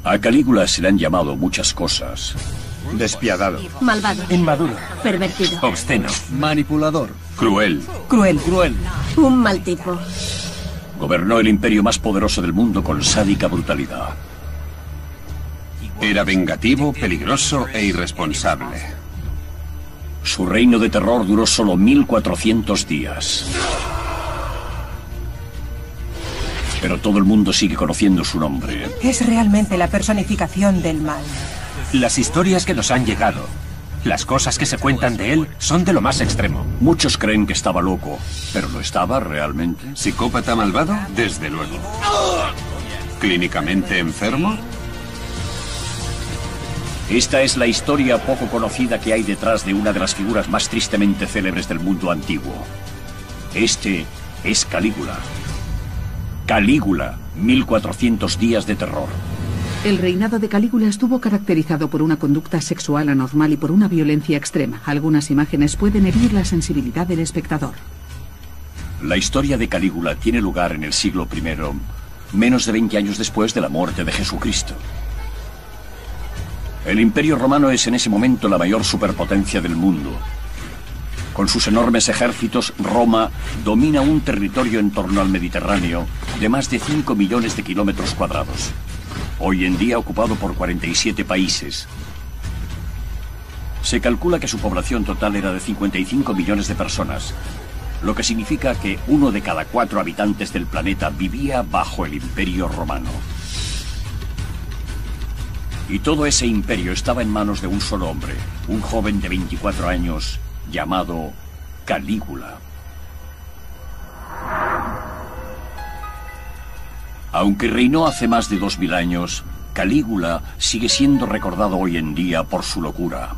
A Calígula se le han llamado muchas cosas. Despiadado. Malvado. Inmaduro. Pervertido. Obsceno. Manipulador. Cruel. Cruel. Un mal tipo. Gobernó el imperio más poderoso del mundo con sádica brutalidad. Era vengativo, peligroso e irresponsable. Su reino de terror duró solo 1400 días. Pero todo el mundo sigue conociendo su nombre. Es realmente la personificación del mal. Las historias que nos han llegado, las cosas que se cuentan de él, son de lo más extremo. Muchos creen que estaba loco, pero ¿lo estaba realmente? ¿Psicópata malvado? Desde luego. ¿Clínicamente enfermo? Esta es la historia poco conocida que hay detrás de una de las figuras más tristemente célebres del mundo antiguo. Este es Calígula. Calígula, 1400 días de terror. El reinado de Calígula estuvo caracterizado por una conducta sexual anormal y por una violencia extrema. Algunas imágenes pueden herir la sensibilidad del espectador. La historia de Calígula tiene lugar en el siglo I, menos de 20 años después de la muerte de Jesucristo. El Imperio Romano es en ese momento la mayor superpotencia del mundo. Con sus enormes ejércitos, Roma domina un territorio en torno al Mediterráneo de más de 5 millones de kilómetros cuadrados. Hoy en día ocupado por 47 países. Se calcula que su población total era de 55 millones de personas, lo que significa que 1 de cada 4 habitantes del planeta vivía bajo el Imperio Romano. Y todo ese imperio estaba en manos de un solo hombre, un joven de 24 años llamado Calígula. Aunque reinó hace más de 2000 años, Calígula sigue siendo recordado hoy en día por su locura.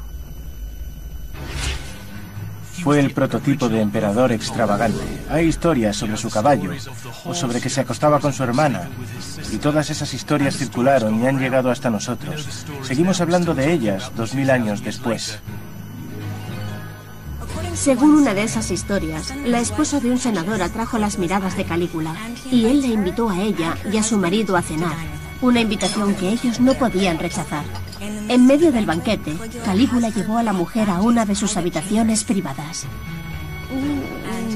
Fue el prototipo de emperador extravagante. Hay historias sobre su caballo, o sobre que se acostaba con su hermana. Y todas esas historias circularon y han llegado hasta nosotros. Seguimos hablando de ellas 2000 años después. Según una de esas historias, la esposa de un senador atrajo las miradas de Calígula y él la invitó a ella y a su marido a cenar, una invitación que ellos no podían rechazar. En medio del banquete, Calígula llevó a la mujer a una de sus habitaciones privadas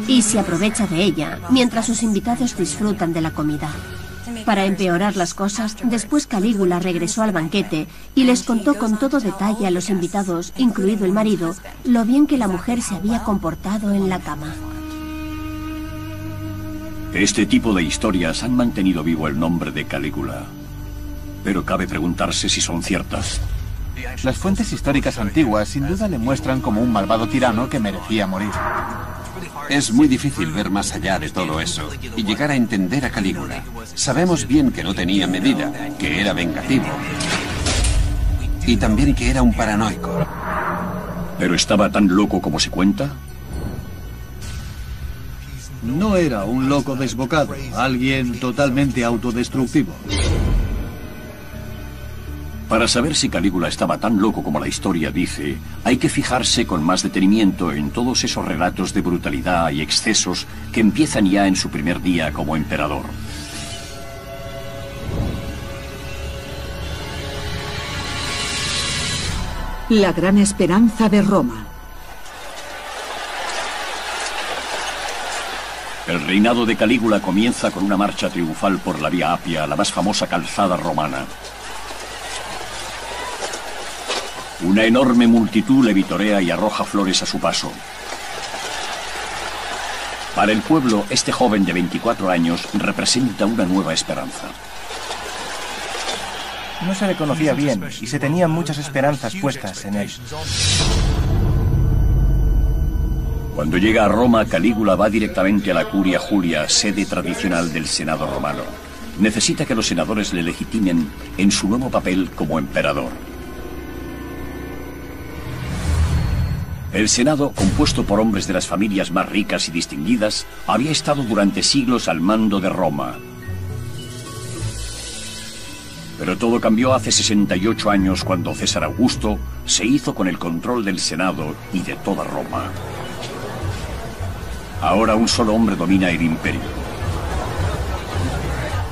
y se aprovecha de ella mientras sus invitados disfrutan de la comida. Para empeorar las cosas, después Calígula regresó al banquete y les contó con todo detalle a los invitados, incluido el marido, lo bien que la mujer se había comportado en la cama. Este tipo de historias han mantenido vivo el nombre de Calígula. Pero cabe preguntarse si son ciertas. Las fuentes históricas antiguas sin duda le muestran como un malvado tirano que merecía morir. Es muy difícil ver más allá de todo eso y llegar a entender a Calígula. Sabemos bien que no tenía medida, que era vengativo y también que era un paranoico. ¿Pero estaba tan loco como se cuenta? No era un loco desbocado, alguien totalmente autodestructivo. Para saber si Calígula estaba tan loco como la historia dice, hay que fijarse con más detenimiento en todos esos relatos de brutalidad y excesos que empiezan ya en su primer día como emperador. La gran esperanza de Roma. El reinado de Calígula comienza con una marcha triunfal por la Vía Apia, la más famosa calzada romana. Una enorme multitud le vitorea y arroja flores a su paso. Para el pueblo, este joven de 24 años representa una nueva esperanza. No se le conocía bien y se tenían muchas esperanzas puestas en él. Cuando llega a Roma, Calígula va directamente a la Curia Julia, sede tradicional del Senado romano. Necesita que los senadores le legitimen en su nuevo papel como emperador. El Senado, compuesto por hombres de las familias más ricas y distinguidas, había estado durante siglos al mando de Roma. Pero todo cambió hace 68 años cuando César Augusto se hizo con el control del Senado y de toda Roma. Ahora un solo hombre domina el imperio.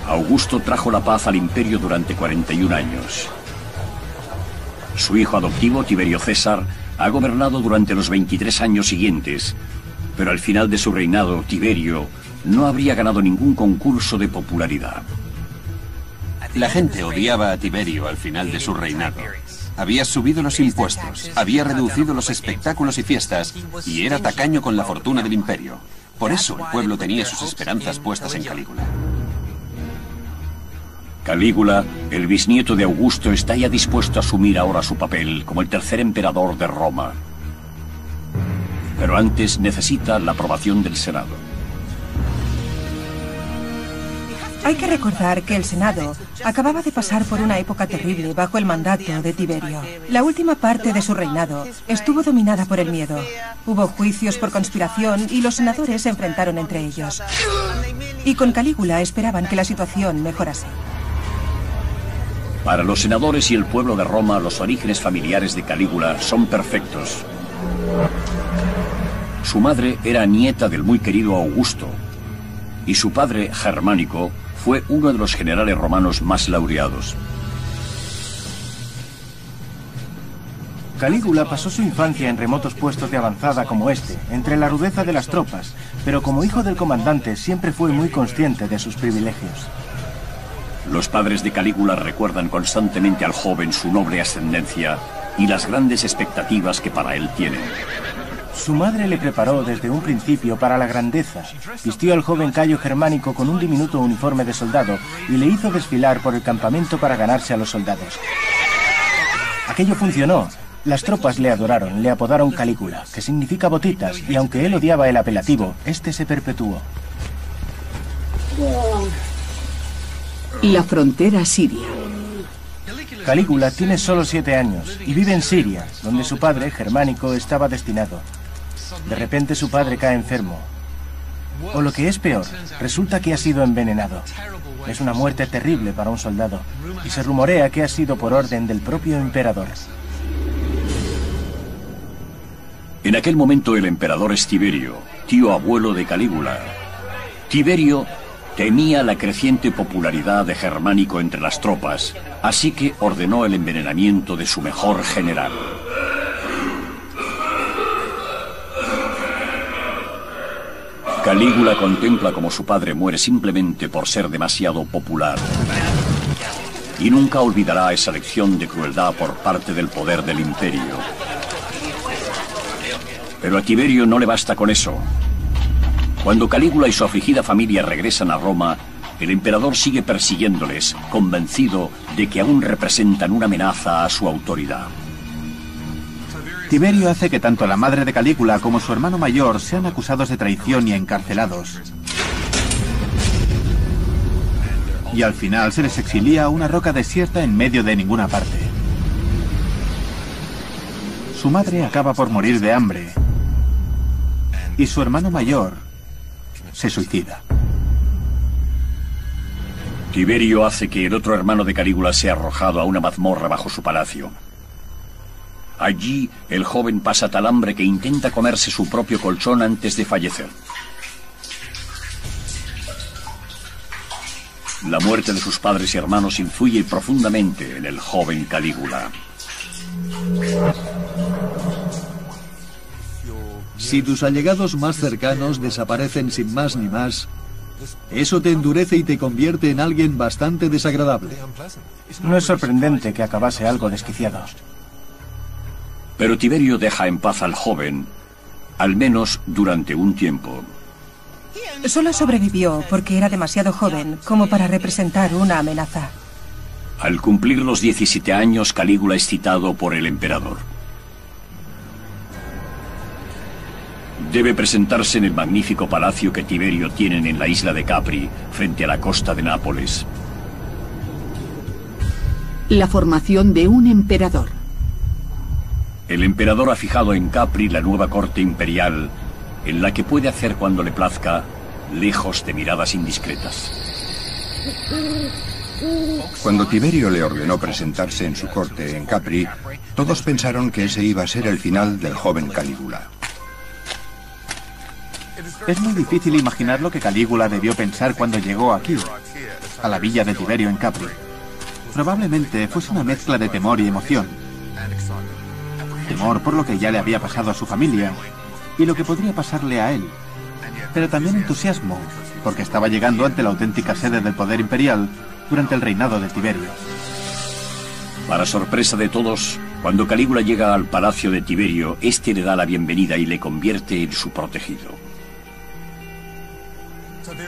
Augusto trajo la paz al imperio durante 41 años. Su hijo adoptivo, Tiberio César, ha gobernado durante los 23 años siguientes, pero al final de su reinado, Tiberio no habría ganado ningún concurso de popularidad. La gente odiaba a Tiberio al final de su reinado. Había subido los impuestos, había reducido los espectáculos y fiestas, y era tacaño con la fortuna del imperio. Por eso el pueblo tenía sus esperanzas puestas en Calígula. Calígula, el bisnieto de Augusto, está ya dispuesto a asumir ahora su papel como el tercer emperador de Roma. Pero antes necesita la aprobación del Senado. Hay que recordar que el Senado acababa de pasar por una época terrible bajo el mandato de Tiberio. La última parte de su reinado estuvo dominada por el miedo. Hubo juicios por conspiración y los senadores se enfrentaron entre ellos. Y con Calígula esperaban que la situación mejorase. Para los senadores y el pueblo de Roma, los orígenes familiares de Calígula son perfectos. Su madre era nieta del muy querido Augusto, y su padre, Germánico, fue uno de los generales romanos más laureados. Calígula pasó su infancia en remotos puestos de avanzada como este, entre la rudeza de las tropas, pero como hijo del comandante siempre fue muy consciente de sus privilegios. Los padres de Calígula recuerdan constantemente al joven su noble ascendencia y las grandes expectativas que para él tienen. Su madre le preparó desde un principio para la grandeza. Vistió al joven Cayo Germánico con un diminuto uniforme de soldado y le hizo desfilar por el campamento para ganarse a los soldados. Aquello funcionó. Las tropas le adoraron, le apodaron Calígula, que significa botitas, y aunque él odiaba el apelativo, este se perpetuó. La frontera siria. Calígula tiene solo 7 años y vive en Siria, donde su padre, Germánico, estaba destinado. De repente su padre cae enfermo. O lo que es peor, resulta que ha sido envenenado. Es una muerte terrible para un soldado, y se rumorea que ha sido por orden del propio emperador. En aquel momento el emperador es Tiberio, tío abuelo de Calígula. Tiberio temía la creciente popularidad de Germánico entre las tropas, así que ordenó el envenenamiento de su mejor general. Calígula contempla cómo su padre muere simplemente por ser demasiado popular. Y nunca olvidará esa lección de crueldad por parte del poder del imperio. Pero a Tiberio no le basta con eso. Cuando Calígula y su afligida familia regresan a Roma, el emperador sigue persiguiéndoles, convencido de que aún representan una amenaza a su autoridad. Tiberio hace que tanto la madre de Calígula como su hermano mayor sean acusados de traición y encarcelados. Y al final se les exilia a una roca desierta en medio de ninguna parte. Su madre acaba por morir de hambre. Y su hermano mayor se suicida. Tiberio hace que el otro hermano de Calígula sea arrojado a una mazmorra bajo su palacio. Allí, el joven pasa tal hambre que intenta comerse su propio colchón antes de fallecer. La muerte de sus padres y hermanos influye profundamente en el joven Calígula. Si tus allegados más cercanos desaparecen sin más ni más, eso te endurece y te convierte en alguien bastante desagradable. No es sorprendente que acabase algo desquiciado. Pero Tiberio deja en paz al joven, al menos durante un tiempo. Solo sobrevivió porque era demasiado joven como para representar una amenaza. Al cumplir los 17 años, Calígula es citado por el emperador. Debe presentarse en el magnífico palacio que Tiberio tiene en la isla de Capri, frente a la costa de Nápoles. La formación de un emperador. El emperador ha fijado en Capri la nueva corte imperial, en la que puede hacer cuando le plazca, lejos de miradas indiscretas. Cuando Tiberio le ordenó presentarse en su corte en Capri, todos pensaron que ese iba a ser el final del joven Calígula. Es muy difícil imaginar lo que Calígula debió pensar cuando llegó aquí, a la villa de Tiberio en Capri. Probablemente fuese una mezcla de temor y emoción. Temor por lo que ya le había pasado a su familia y lo que podría pasarle a él. Pero también entusiasmo, porque estaba llegando ante la auténtica sede del poder imperial durante el reinado de Tiberio. Para sorpresa de todos, cuando Calígula llega al palacio de Tiberio, este le da la bienvenida y le convierte en su protegido.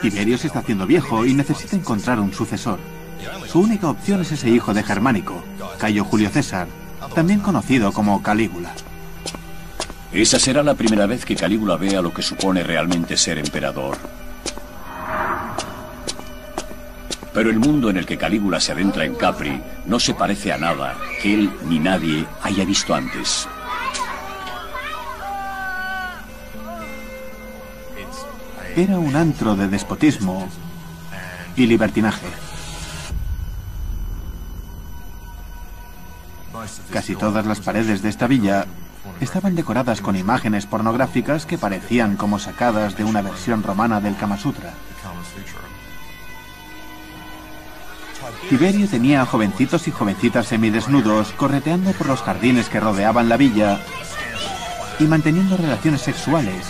Tiberio se está haciendo viejo y necesita encontrar un sucesor. Su única opción es ese hijo de Germánico, Cayo Julio César, también conocido como Calígula. Esa será la primera vez que Calígula vea lo que supone realmente ser emperador. Pero el mundo en el que Calígula se adentra en Capri no se parece a nada que él ni nadie haya visto antes. Era un antro de despotismo y libertinaje. Casi todas las paredes de esta villa estaban decoradas con imágenes pornográficas que parecían como sacadas de una versión romana del Kama Sutra. Tiberio tenía a jovencitos y jovencitas semidesnudos correteando por los jardines que rodeaban la villa y manteniendo relaciones sexuales.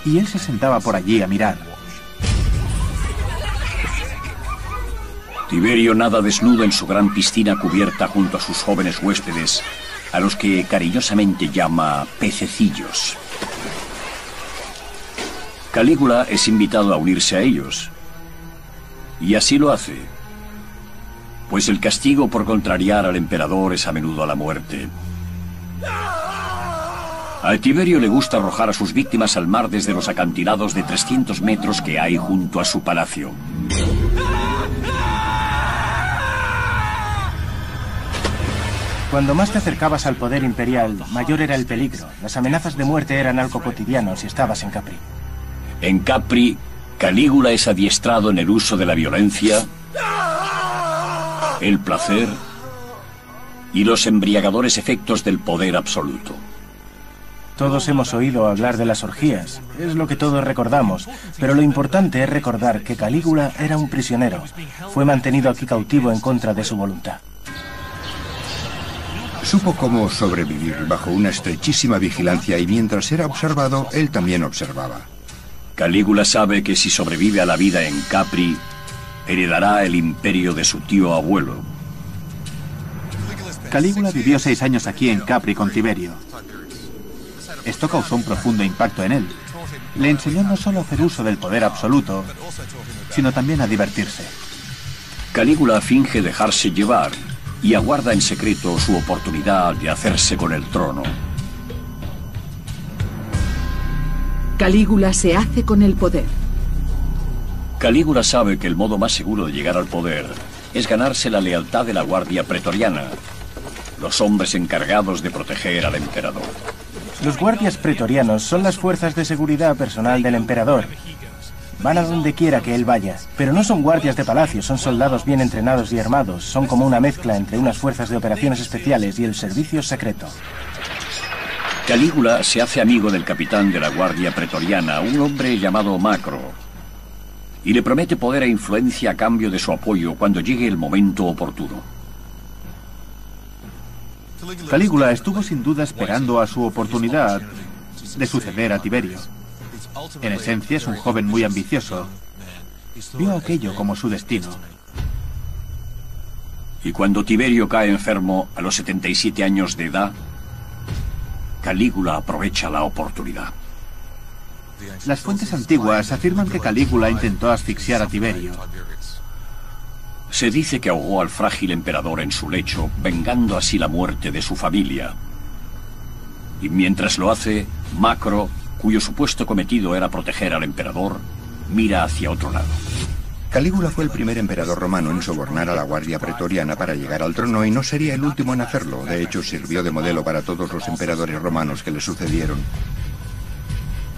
Y él se sentaba por allí a mirar. Tiberio nada desnudo en su gran piscina cubierta junto a sus jóvenes huéspedes, a los que cariñosamente llama pececillos. Calígula es invitado a unirse a ellos. Y así lo hace, pues el castigo por contrariar al emperador es a menudo la muerte. A Tiberio le gusta arrojar a sus víctimas al mar desde los acantilados de 300 metros que hay junto a su palacio. Cuando más te acercabas al poder imperial, mayor era el peligro. Las amenazas de muerte eran algo cotidiano si estabas en Capri. En Capri, Calígula es adiestrado en el uso de la violencia, el placer y los embriagadores efectos del poder absoluto. Todos hemos oído hablar de las orgías, es lo que todos recordamos, pero lo importante es recordar que Calígula era un prisionero. Fue mantenido aquí cautivo en contra de su voluntad. Supo cómo sobrevivir bajo una estrechísima vigilancia y mientras era observado, él también observaba. Calígula sabe que si sobrevive a la vida en Capri, heredará el imperio de su tío abuelo. Calígula vivió 6 años aquí en Capri con Tiberio. Esto causó un profundo impacto en él. Le enseñó no solo a hacer uso del poder absoluto, sino también a divertirse. Calígula finge dejarse llevar y aguarda en secreto su oportunidad de hacerse con el trono. Calígula se hace con el poder. Calígula sabe que el modo más seguro de llegar al poder es ganarse la lealtad de la Guardia Pretoriana, los hombres encargados de proteger al emperador. Los guardias pretorianos son las fuerzas de seguridad personal del emperador. Van a donde quiera que él vaya, pero no son guardias de palacio, son soldados bien entrenados y armados. Son como una mezcla entre unas fuerzas de operaciones especiales y el servicio secreto. Calígula se hace amigo del capitán de la Guardia Pretoriana, un hombre llamado Macro, y le promete poder e influencia a cambio de su apoyo cuando llegue el momento oportuno. Calígula estuvo sin duda esperando a su oportunidad de suceder a Tiberio. En esencia es un joven muy ambicioso. Vio aquello como su destino. Y cuando Tiberio cae enfermo a los 77 años de edad, Calígula aprovecha la oportunidad. Las fuentes antiguas afirman que Calígula intentó asfixiar a Tiberio. Se dice que ahogó al frágil emperador en su lecho, vengando así la muerte de su familia. Y mientras lo hace, Macro, cuyo supuesto cometido era proteger al emperador, mira hacia otro lado. Calígula fue el primer emperador romano en sobornar a la Guardia Pretoriana para llegar al trono y no sería el último en hacerlo. De hecho, sirvió de modelo para todos los emperadores romanos que le sucedieron.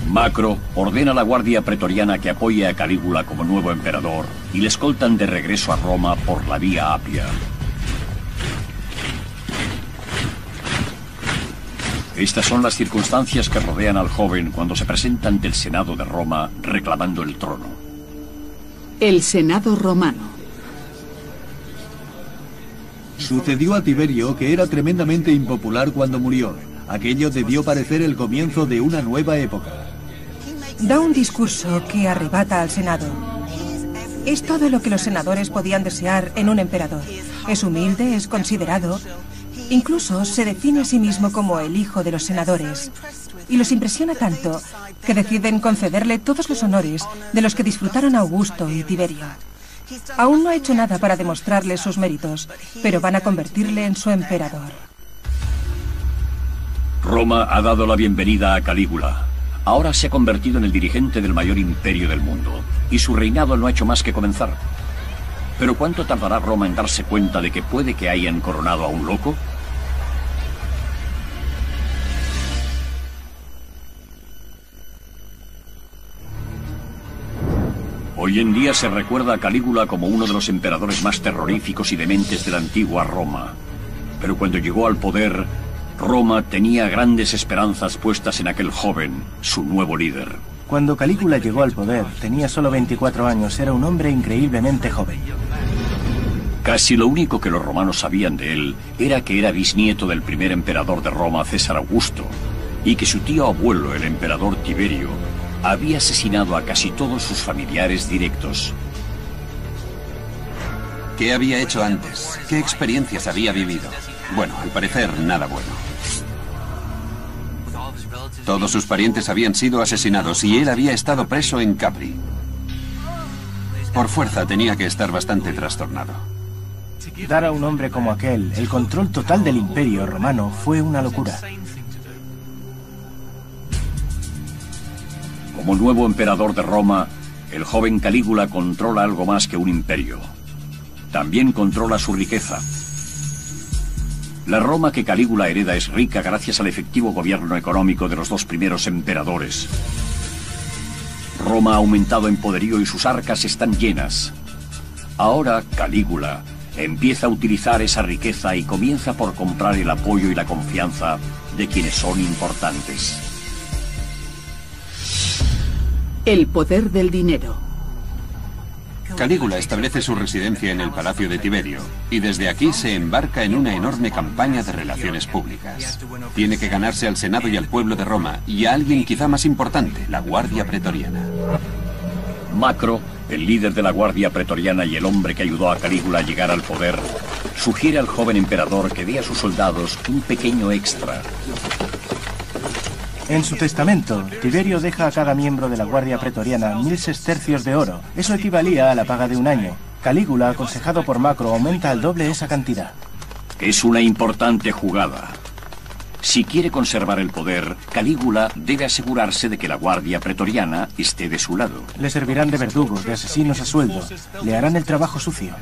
Macro ordena a la Guardia Pretoriana que apoye a Calígula como nuevo emperador y le escoltan de regreso a Roma por la vía Apia. Estas son las circunstancias que rodean al joven cuando se presenta ante el Senado de Roma reclamando el trono. El Senado romano. Sucedió a Tiberio que era tremendamente impopular cuando murió. Aquello debió parecer el comienzo de una nueva época. Da un discurso que arrebata al Senado. Es todo lo que los senadores podían desear en un emperador. Es humilde, es considerado. Incluso se define a sí mismo como el hijo de los senadores. Y los impresiona tanto que deciden concederle todos los honores de los que disfrutaron Augusto y Tiberio. Aún no ha hecho nada para demostrarle sus méritos, pero van a convertirle en su emperador. Roma ha dado la bienvenida a Calígula. Ahora se ha convertido en el dirigente del mayor imperio del mundo, y su reinado no ha hecho más que comenzar. ¿Pero cuánto tardará Roma en darse cuenta de que puede que hayan coronado a un loco? Hoy en día se recuerda a Calígula como uno de los emperadores más terroríficos y dementes de la antigua Roma. Pero cuando llegó al poder, Roma tenía grandes esperanzas puestas en aquel joven, su nuevo líder. Cuando Calígula llegó al poder, tenía solo 24 años, era un hombre increíblemente joven. Casi lo único que los romanos sabían de él era que era bisnieto del primer emperador de Roma, César Augusto, y que su tío abuelo, el emperador Tiberio, había asesinado a casi todos sus familiares directos. ¿Qué había hecho antes? ¿Qué experiencias había vivido? Bueno, al parecer, nada bueno. Todos sus parientes habían sido asesinados y él había estado preso en Capri. Por fuerza tenía que estar bastante trastornado. Dar a un hombre como aquel el control total del imperio romano fue una locura. Como nuevo emperador de Roma, el joven Calígula controla algo más que un imperio. También controla su riqueza. La Roma que Calígula hereda es rica gracias al efectivo gobierno económico de los dos primeros emperadores. Roma ha aumentado en poderío y sus arcas están llenas. Ahora Calígula empieza a utilizar esa riqueza y comienza por comprar el apoyo y la confianza de quienes son importantes. El poder del dinero. Calígula establece su residencia en el Palacio de Tiberio y desde aquí se embarca en una enorme campaña de relaciones públicas. Tiene que ganarse al Senado y al pueblo de Roma y a alguien quizá más importante, la Guardia Pretoriana. Macro, el líder de la Guardia Pretoriana y el hombre que ayudó a Calígula a llegar al poder, sugiere al joven emperador que dé a sus soldados un pequeño extra. En su testamento, Tiberio deja a cada miembro de la Guardia Pretoriana 1000 sestercios de oro. Eso equivalía a la paga de un año. Calígula, aconsejado por Macro, aumenta al doble esa cantidad. Es una importante jugada. Si quiere conservar el poder, Calígula debe asegurarse de que la Guardia Pretoriana esté de su lado. Le servirán de verdugos, de asesinos a sueldo. Le harán el trabajo sucio.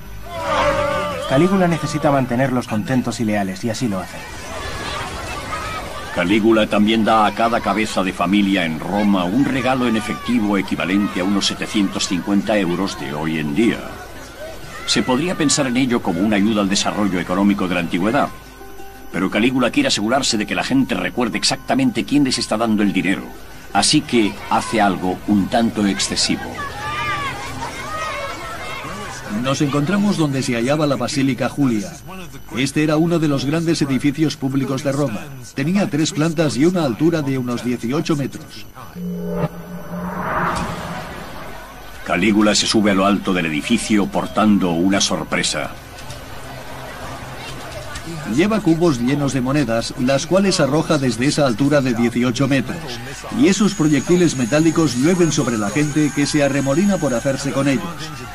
Calígula necesita mantenerlos contentos y leales, y así lo hace. Calígula también da a cada cabeza de familia en Roma un regalo en efectivo equivalente a unos 750 euros de hoy en día. Se podría pensar en ello como una ayuda al desarrollo económico de la antigüedad, pero Calígula quiere asegurarse de que la gente recuerde exactamente quién les está dando el dinero, así que hace algo un tanto excesivo. Nos encontramos donde se hallaba la Basílica Julia. Este era uno de los grandes edificios públicos de Roma. Tenía 3 plantas y una altura de unos 18 metros. Calígula se sube a lo alto del edificio portando una sorpresa. Lleva cubos llenos de monedas, las cuales arroja desde esa altura de 18 metros. Y esos proyectiles metálicos llueven sobre la gente que se arremolina por hacerse con ellos.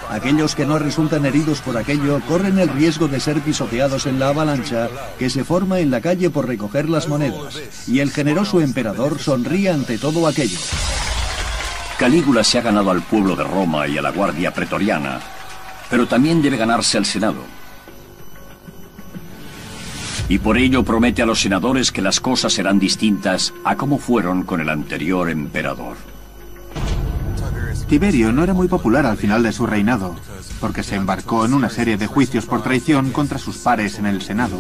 Aquellos que no resultan heridos por aquello corren el riesgo de ser pisoteados en la avalancha que se forma en la calle por recoger las monedas. Y el generoso emperador sonríe ante todo aquello. Calígula se ha ganado al pueblo de Roma y a la Guardia Pretoriana, pero también debe ganarse al Senado. Y por ello promete a los senadores que las cosas serán distintas a como fueron con el anterior emperador. Tiberio no era muy popular al final de su reinado, porque se embarcó en una serie de juicios por traición contra sus pares en el Senado.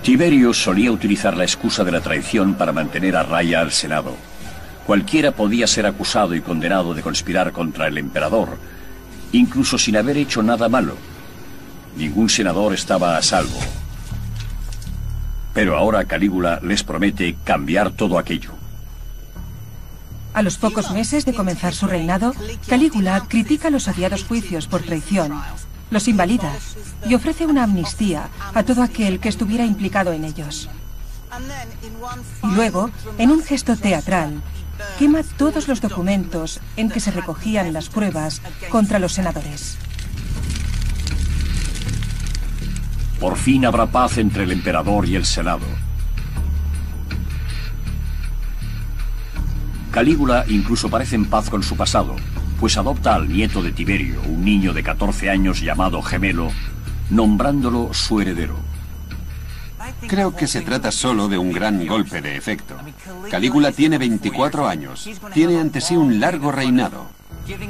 Tiberio solía utilizar la excusa de la traición para mantener a raya al Senado. Cualquiera podía ser acusado y condenado de conspirar contra el emperador, incluso sin haber hecho nada malo. Ningún senador estaba a salvo. Pero ahora Calígula les promete cambiar todo aquello. A los pocos meses de comenzar su reinado, Calígula critica los odiados juicios por traición, los invalida y ofrece una amnistía a todo aquel que estuviera implicado en ellos. Y luego, en un gesto teatral, quema todos los documentos en que se recogían las pruebas contra los senadores. Por fin habrá paz entre el emperador y el Senado. Calígula incluso parece en paz con su pasado, pues adopta al nieto de Tiberio, un niño de 14 años llamado Gemelo, nombrándolo su heredero. Creo que se trata solo de un gran golpe de efecto. Calígula tiene 24 años. Tiene ante sí un largo reinado.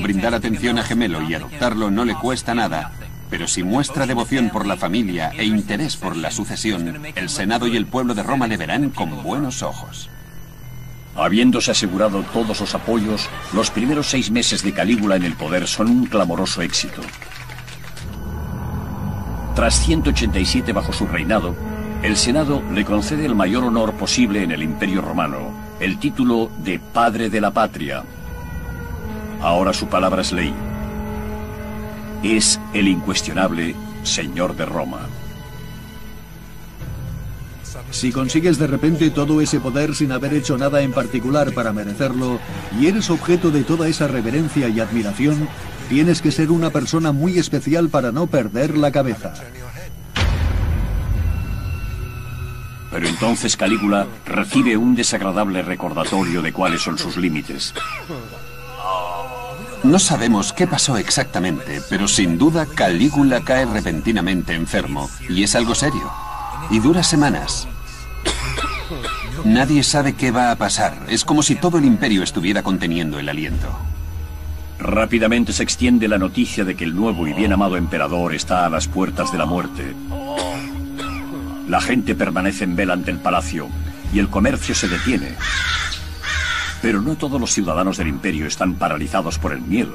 Brindar atención a Gemelo y adoptarlo no le cuesta nada, pero si muestra devoción por la familia e interés por la sucesión, el Senado y el pueblo de Roma le verán con buenos ojos. Habiéndose asegurado todos los apoyos, los primeros 6 meses de Calígula en el poder son un clamoroso éxito. Tras 187 bajo su reinado, el Senado le concede el mayor honor posible en el Imperio Romano, el título de Padre de la Patria. Ahora su palabra es ley. Es el incuestionable Señor de Roma. Si consigues de repente todo ese poder sin haber hecho nada en particular para merecerlo, y eres objeto de toda esa reverencia y admiración, tienes que ser una persona muy especial para no perder la cabeza. Pero entonces Calígula recibe un desagradable recordatorio de cuáles son sus límites. No sabemos qué pasó exactamente, pero sin duda Calígula cae repentinamente enfermo, y es algo serio. Y dura semanas. Nadie sabe qué va a pasar. Es como si todo el imperio estuviera conteniendo el aliento. Rápidamente se extiende la noticia de que el nuevo y bien amado emperador está a las puertas de la muerte. La gente permanece en vela ante el palacio y el comercio se detiene. Pero no todos los ciudadanos del imperio están paralizados por el miedo.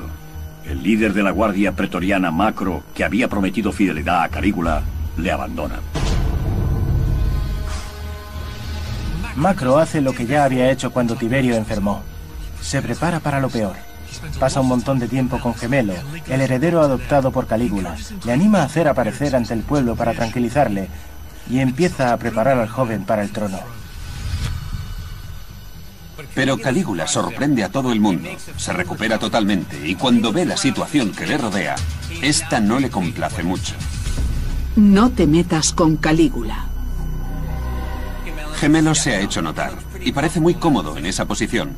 El líder de la guardia pretoriana, Macro, que había prometido fidelidad a Calígula, le abandona. Macro hace lo que ya había hecho cuando Tiberio enfermó. Se prepara para lo peor. Pasa un montón de tiempo con Gemelo, el heredero adoptado por Calígula. Le anima a hacer aparecer ante el pueblo para tranquilizarle y empieza a preparar al joven para el trono. Pero Calígula sorprende a todo el mundo, se recupera totalmente y cuando ve la situación que le rodea, esta no le complace mucho. No te metas con Calígula. Gemelo se ha hecho notar y parece muy cómodo en esa posición.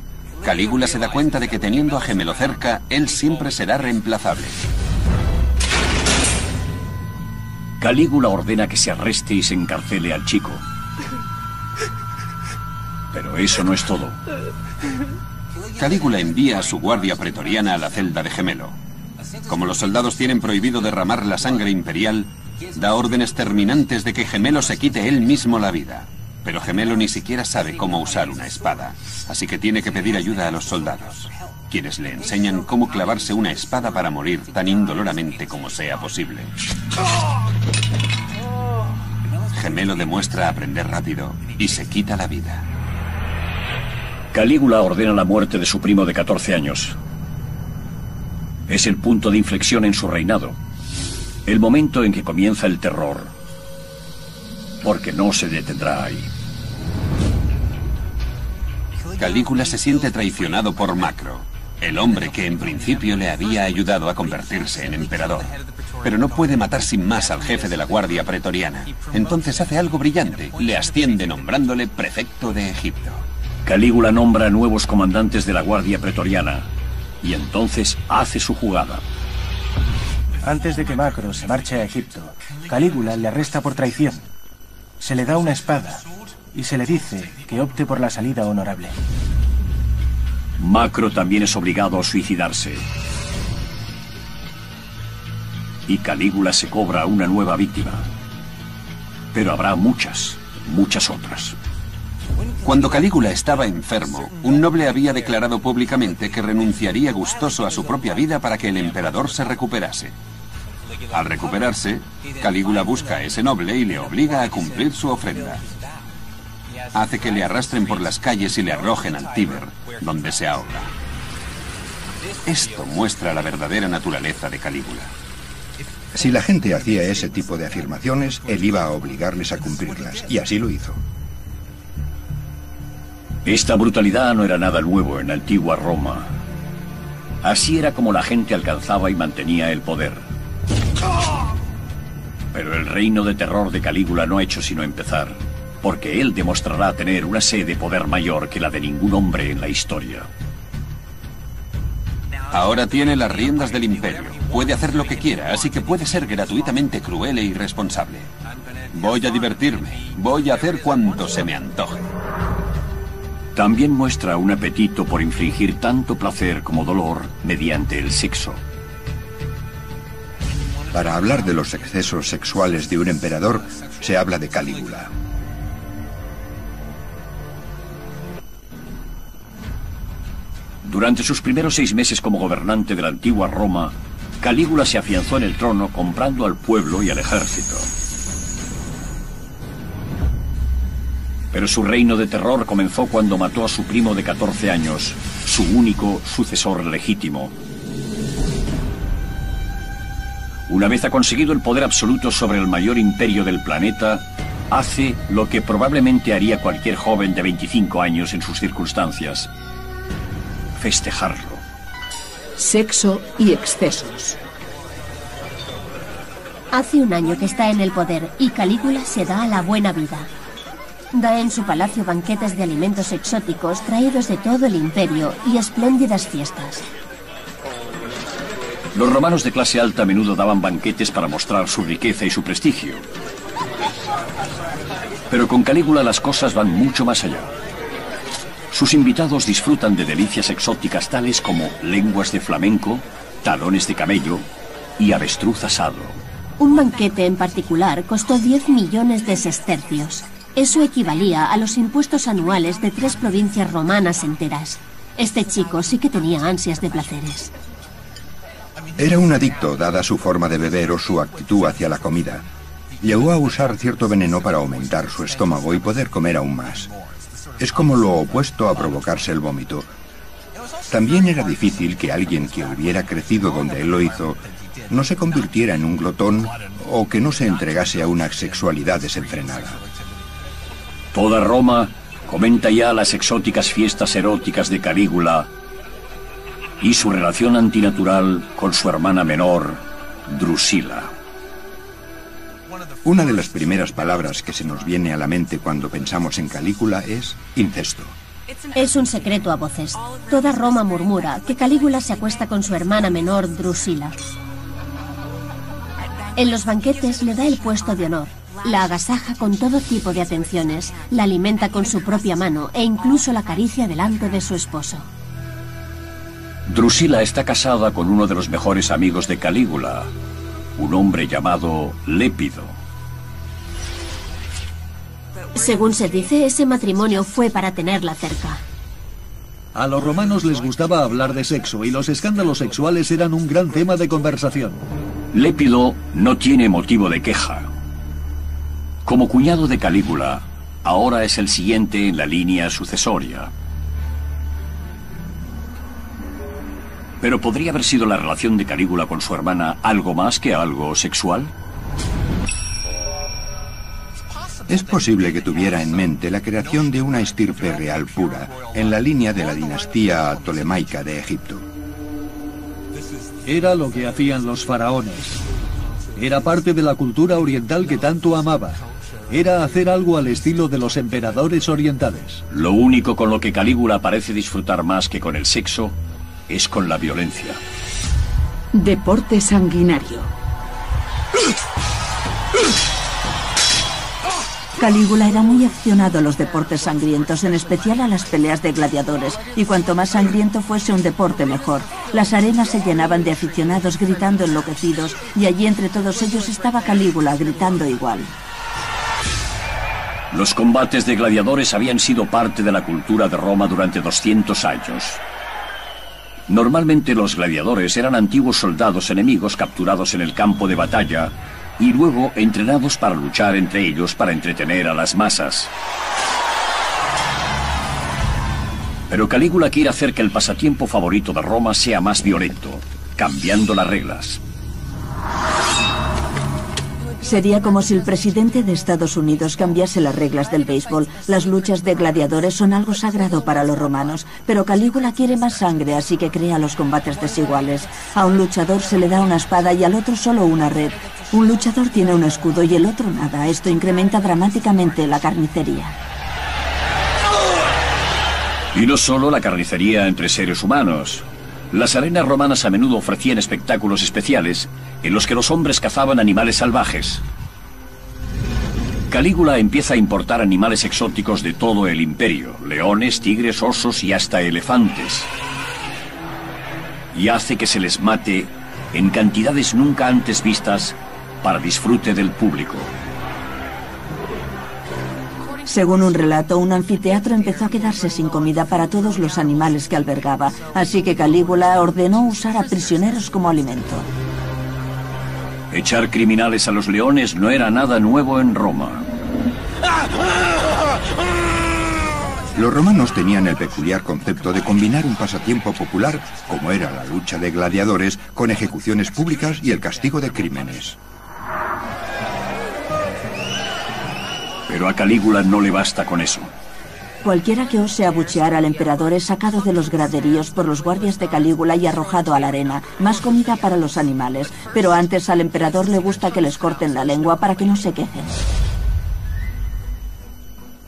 Calígula se da cuenta de que teniendo a Gemelo cerca, él siempre será reemplazable. Calígula ordena que se arreste y se encarcele al chico. Pero eso no es todo. Calígula envía a su guardia pretoriana a la celda de Gemelo. Como los soldados tienen prohibido derramar la sangre imperial, da órdenes terminantes de que Gemelo se quite él mismo la vida. Pero Gemelo ni siquiera sabe cómo usar una espada, así que tiene que pedir ayuda a los soldados, quienes le enseñan cómo clavarse una espada para morir tan indoloramente como sea posible. Gemelo demuestra aprender rápido y se quita la vida. Calígula ordena la muerte de su primo de 14 años. Es el punto de inflexión en su reinado, el momento en que comienza el terror, porque no se detendrá ahí. Calígula se siente traicionado por Macro, el hombre que en principio le había ayudado a convertirse en emperador. Pero no puede matar sin más al jefe de la guardia pretoriana. Entonces hace algo brillante, le asciende nombrándole prefecto de Egipto. Calígula nombra nuevos comandantes de la guardia pretoriana y entonces hace su jugada. Antes de que Macro se marche a Egipto, Calígula le arresta por traición. Se le da una espada y se le dice que opte por la salida honorable. Macro también es obligado a suicidarse. Y Calígula se cobra una nueva víctima. Pero habrá muchas. muchas otras. Cuando Calígula estaba enfermo, un noble había declarado públicamente que renunciaría gustoso a su propia vida para que el emperador se recuperase. Al recuperarse, Calígula busca a ese noble y le obliga a cumplir su ofrenda. Hace que le arrastren por las calles y le arrojen al Tíber, donde se ahoga. Esto muestra la verdadera naturaleza de Calígula. Si la gente hacía ese tipo de afirmaciones, él iba a obligarles a cumplirlas, y así lo hizo. Esta brutalidad no era nada nuevo en la antigua Roma. Así era como la gente alcanzaba y mantenía el poder. Pero el reino de terror de Calígula no ha hecho sino empezar, porque él demostrará tener una sed de poder mayor que la de ningún hombre en la historia. Ahora tiene las riendas del imperio. Puede hacer lo que quiera, así que puede ser gratuitamente cruel e irresponsable. Voy a divertirme. Voy a hacer cuanto se me antoje. También muestra un apetito por infligir tanto placer como dolor mediante el sexo. Para hablar de los excesos sexuales de un emperador, se habla de Calígula. Durante sus primeros 6 meses como gobernante de la antigua Roma, Calígula se afianzó en el trono comprando al pueblo y al ejército. Pero su reino de terror comenzó cuando mató a su primo de 14 años, su único sucesor legítimo. Una vez ha conseguido el poder absoluto sobre el mayor imperio del planeta, hace lo que probablemente haría cualquier joven de 25 años en sus circunstancias: festejarlo. Sexo y excesos. Hace un año que está en el poder y Calígula se da a la buena vida. Da en su palacio banquetes de alimentos exóticos traídos de todo el imperio y espléndidas fiestas. Los romanos de clase alta a menudo daban banquetes para mostrar su riqueza y su prestigio. Pero con Calígula las cosas van mucho más allá. Sus invitados disfrutan de delicias exóticas tales como lenguas de flamenco, talones de camello y avestruz asado. Un banquete en particular costó 10 millones de sestercios. Eso equivalía a los impuestos anuales de 3 provincias romanas enteras. Este chico sí que tenía ansias de placeres. Era un adicto, dada su forma de beber o su actitud hacia la comida. Llegó a usar cierto veneno para aumentar su estómago y poder comer aún más. Es como lo opuesto a provocarse el vómito. También era difícil que alguien que hubiera crecido donde él lo hizo no se convirtiera en un glotón o que no se entregase a una sexualidad desenfrenada. Toda Roma comenta ya las exóticas fiestas eróticas de Calígula y su relación antinatural con su hermana menor, Drusila. Una de las primeras palabras que se nos viene a la mente cuando pensamos en Calígula es incesto. Es un secreto a voces. Toda Roma murmura que Calígula se acuesta con su hermana menor, Drusila. En los banquetes le da el puesto de honor. La agasaja con todo tipo de atenciones, la alimenta con su propia mano e incluso la acaricia delante de su esposo. Drusila está casada con uno de los mejores amigos de Calígula, un hombre llamado Lépido. Según se dice, ese matrimonio fue para tenerla cerca. A los romanos les gustaba hablar de sexo y los escándalos sexuales eran un gran tema de conversación. Lépido no tiene motivo de queja. Como cuñado de Calígula, ahora es el siguiente en la línea sucesoria. ¿Pero podría haber sido la relación de Calígula con su hermana algo más que algo sexual? Es posible que tuviera en mente la creación de una estirpe real pura, en la línea de la dinastía tolemaica de Egipto. Era lo que hacían los faraones. Era parte de la cultura oriental que tanto amaba. Era hacer algo al estilo de los emperadores orientales. Lo único con lo que Calígula parece disfrutar más que con el sexo es con la violencia. Deporte sanguinario. Calígula era muy aficionado a los deportes sangrientos, en especial a las peleas de gladiadores, y cuanto más sangriento fuese un deporte mejor. Las arenas se llenaban de aficionados gritando enloquecidos, y allí entre todos ellos estaba Calígula gritando igual. Los combates de gladiadores habían sido parte de la cultura de Roma durante 200 años. Normalmente los gladiadores eran antiguos soldados enemigos capturados en el campo de batalla y luego entrenados para luchar entre ellos para entretener a las masas. Pero Calígula quiere hacer que el pasatiempo favorito de Roma sea más violento, cambiando las reglas. Sería como si el presidente de Estados Unidos cambiase las reglas del béisbol. Las luchas de gladiadores son algo sagrado para los romanos, pero Calígula quiere más sangre, así que crea los combates desiguales. A un luchador se le da una espada y al otro solo una red. Un luchador tiene un escudo y el otro nada. Esto incrementa dramáticamente la carnicería. Y no solo la carnicería entre seres humanos. Las arenas romanas a menudo ofrecían espectáculos especiales en los que los hombres cazaban animales salvajes. Calígula empieza a importar animales exóticos de todo el imperio, leones, tigres, osos y hasta elefantes. Y hace que se les mate en cantidades nunca antes vistas para disfrute del público. Según un relato, un anfiteatro empezó a quedarse sin comida para todos los animales que albergaba, así que Calígula ordenó usar a prisioneros como alimento. Echar criminales a los leones no era nada nuevo en Roma. Los romanos tenían el peculiar concepto de combinar un pasatiempo popular, como era la lucha de gladiadores, con ejecuciones públicas y el castigo de crímenes. Pero a Calígula no le basta con eso. Cualquiera que ose abuchear al emperador es sacado de los graderíos por los guardias de Calígula y arrojado a la arena. Más comida para los animales, pero antes al emperador le gusta que les corten la lengua para que no se quejen.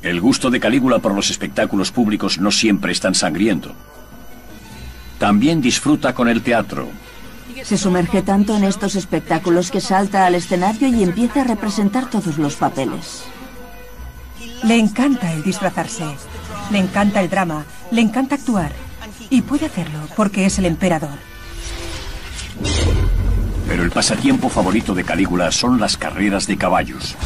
El gusto de Calígula por los espectáculos públicos no siempre es tan sangriento. También disfruta con el teatro. Se sumerge tanto en estos espectáculos que salta al escenario y empieza a representar todos los papeles. Le encanta el disfrazarse, le encanta el drama, le encanta actuar. Y puede hacerlo porque es el emperador. Pero el pasatiempo favorito de Calígula son las carreras de caballos.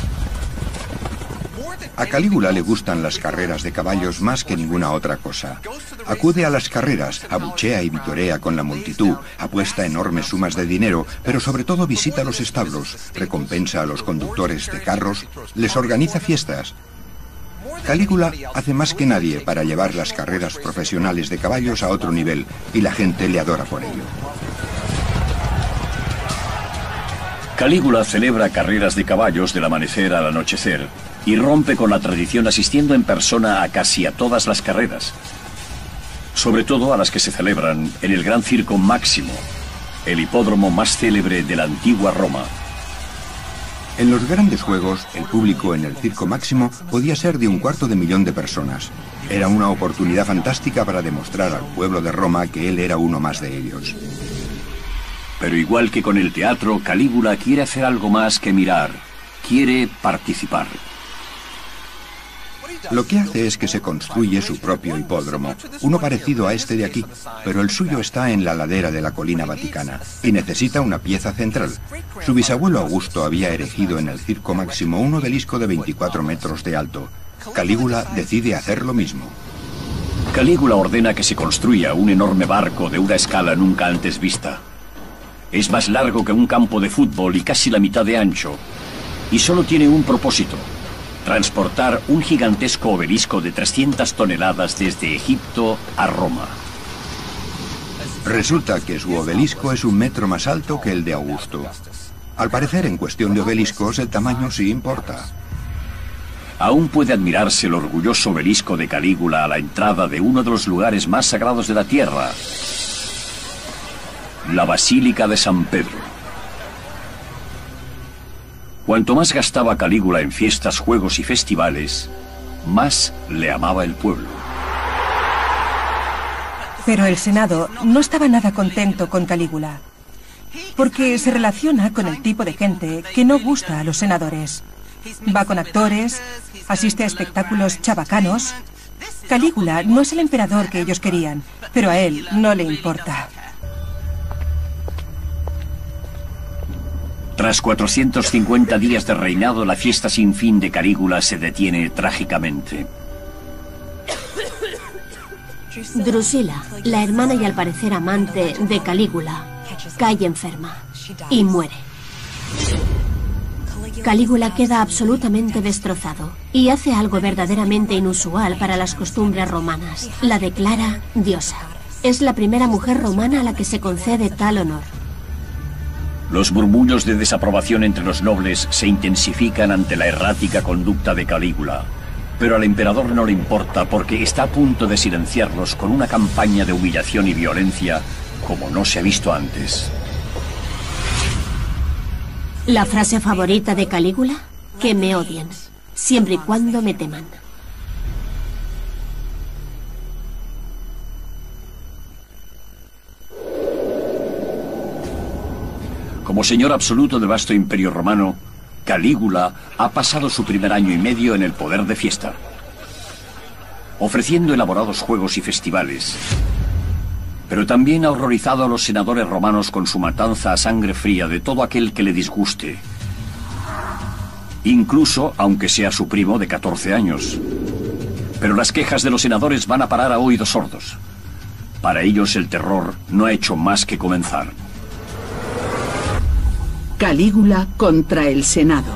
A Calígula le gustan las carreras de caballos más que ninguna otra cosa. Acude a las carreras, abuchea y vitorea con la multitud, apuesta enormes sumas de dinero, pero sobre todo visita los establos, recompensa a los conductores de carros, les organiza fiestas. Calígula hace más que nadie para llevar las carreras profesionales de caballos a otro nivel, y la gente le adora por ello. Calígula celebra carreras de caballos del amanecer al anochecer y rompe con la tradición asistiendo en persona a casi a todas las carreras, sobre todo a las que se celebran en el Gran Circo Máximo, el hipódromo más célebre de la antigua Roma. En los grandes juegos, el público en el Circo Máximo podía ser de 250.000 de personas. Era una oportunidad fantástica para demostrar al pueblo de Roma que él era uno más de ellos. Pero igual que con el teatro, Calígula quiere hacer algo más que mirar. Quiere participar. Lo que hace es que se construye su propio hipódromo, uno parecido a este de aquí, pero el suyo está en la ladera de la colina vaticana y necesita una pieza central. Su bisabuelo Augusto había erigido en el Circo Máximo un obelisco de 24 metros de alto. Calígula decide hacer lo mismo. Calígula ordena que se construya un enorme barco de una escala nunca antes vista. Es más largo que un campo de fútbol y casi la mitad de ancho, y solo tiene un propósito: transportar un gigantesco obelisco de 300 toneladas desde Egipto a Roma. Resulta que su obelisco es 1 metro más alto que el de Augusto. Al parecer, en cuestión de obeliscos, el tamaño sí importa. Aún puede admirarse el orgulloso obelisco de Calígula a la entrada de uno de los lugares más sagrados de la tierra, la Basílica de San Pedro. Cuanto más gastaba Calígula en fiestas, juegos y festivales, más le amaba el pueblo. Pero el Senado no estaba nada contento con Calígula, porque se relaciona con el tipo de gente que no gusta a los senadores. Va con actores, asiste a espectáculos chabacanos. Calígula no es el emperador que ellos querían, pero a él no le importa. Tras 450 días de reinado, la fiesta sin fin de Calígula se detiene trágicamente. Drusila, la hermana y al parecer amante de Calígula, cae enferma y muere. Calígula queda absolutamente destrozado y hace algo verdaderamente inusual para las costumbres romanas. La declara diosa. Es la primera mujer romana a la que se concede tal honor. Los murmullos de desaprobación entre los nobles se intensifican ante la errática conducta de Calígula. Pero al emperador no le importa porque está a punto de silenciarlos con una campaña de humillación y violencia como no se ha visto antes. ¿La frase favorita de Calígula? Que me odien, siempre y cuando me teman. Como señor absoluto del vasto imperio romano, Calígula ha pasado su primer año y medio en el poder de fiesta, ofreciendo elaborados juegos y festivales. Pero también ha horrorizado a los senadores romanos con su matanza a sangre fría de todo aquel que le disguste. Incluso aunque sea su primo de 14 años. Pero las quejas de los senadores van a parar a oídos sordos. Para ellos el terror no ha hecho más que comenzar. Calígula contra el Senado.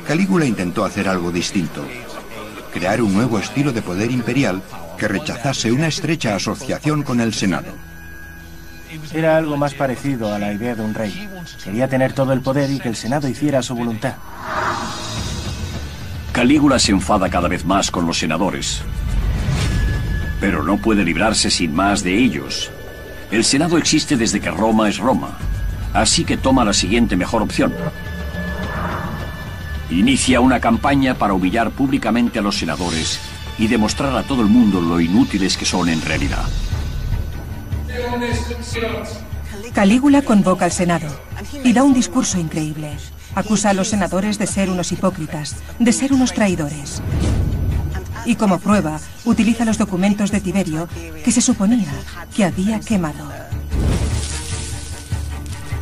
Calígula intentó hacer algo distinto. Crear un nuevo estilo de poder imperial que rechazase una estrecha asociación con el Senado. Era algo más parecido a la idea de un rey. Quería tener todo el poder y que el Senado hiciera su voluntad. Calígula se enfada cada vez más con los senadores. Pero no puede librarse sin más de ellos. El Senado existe desde que Roma es Roma. Así que toma la siguiente mejor opción. Inicia una campaña para humillar públicamente a los senadores y demostrar a todo el mundo lo inútiles que son en realidad. Calígula convoca al Senado y da un discurso increíble. Acusa a los senadores de ser unos hipócritas, de ser unos traidores. Y como prueba, utiliza los documentos de Tiberio que se suponía que había quemado.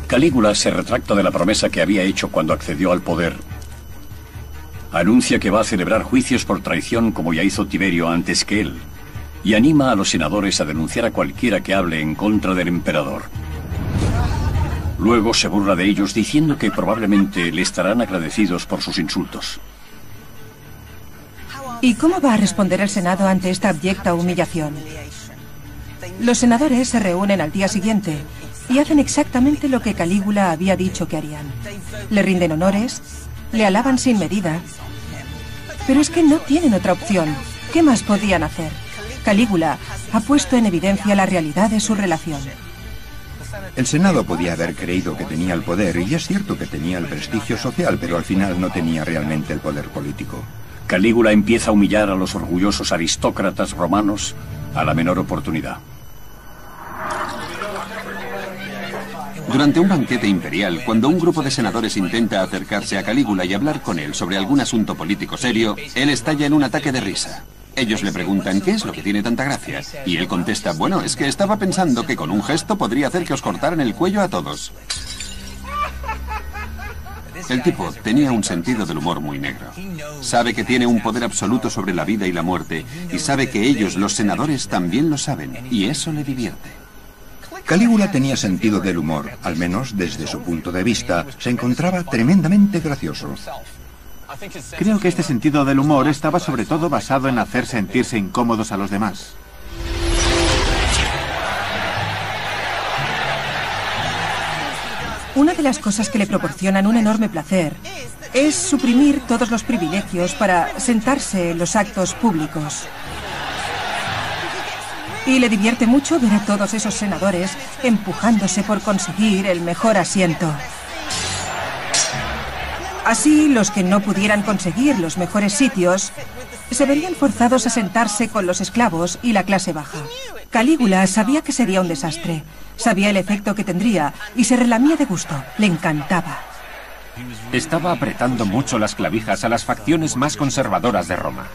Calígula se retracta de la promesa que había hecho cuando accedió al poder. Anuncia que va a celebrar juicios por traición como ya hizo Tiberio antes que él. Y anima a los senadores a denunciar a cualquiera que hable en contra del emperador. Luego se burla de ellos diciendo que probablemente le estarán agradecidos por sus insultos. ¿Y cómo va a responder el Senado ante esta abyecta humillación? Los senadores se reúnen al día siguiente y hacen exactamente lo que Calígula había dicho que harían. Le rinden honores, le alaban sin medida. Pero es que no tienen otra opción. ¿Qué más podían hacer? Calígula ha puesto en evidencia la realidad de su relación. El Senado podía haber creído que tenía el poder, y es cierto que tenía el prestigio social, pero al final no tenía realmente el poder político. Calígula empieza a humillar a los orgullosos aristócratas romanos a la menor oportunidad. Durante un banquete imperial, cuando un grupo de senadores intenta acercarse a Calígula y hablar con él sobre algún asunto político serio, él estalla en un ataque de risa. Ellos le preguntan ¿qué es lo que tiene tanta gracia? Y él contesta, bueno, es que estaba pensando que con un gesto podría hacer que os cortaran el cuello a todos. El tipo tenía un sentido del humor muy negro. Sabe que tiene un poder absoluto sobre la vida y la muerte, y sabe que ellos, los senadores, también lo saben, y eso le divierte. Calígula tenía sentido del humor, al menos desde su punto de vista, se encontraba tremendamente gracioso. Creo que este sentido del humor estaba sobre todo basado en hacer sentirse incómodos a los demás. Una de las cosas que le proporcionan un enorme placer es suprimir todos los privilegios para sentarse en los actos públicos. Y le divierte mucho ver a todos esos senadores empujándose por conseguir el mejor asiento. Así, los que no pudieran conseguir los mejores sitios se verían forzados a sentarse con los esclavos y la clase baja. Calígula sabía que sería un desastre, sabía el efecto que tendría y se relamía de gusto. Le encantaba. Estaba apretando mucho las clavijas a las facciones más conservadoras de Roma.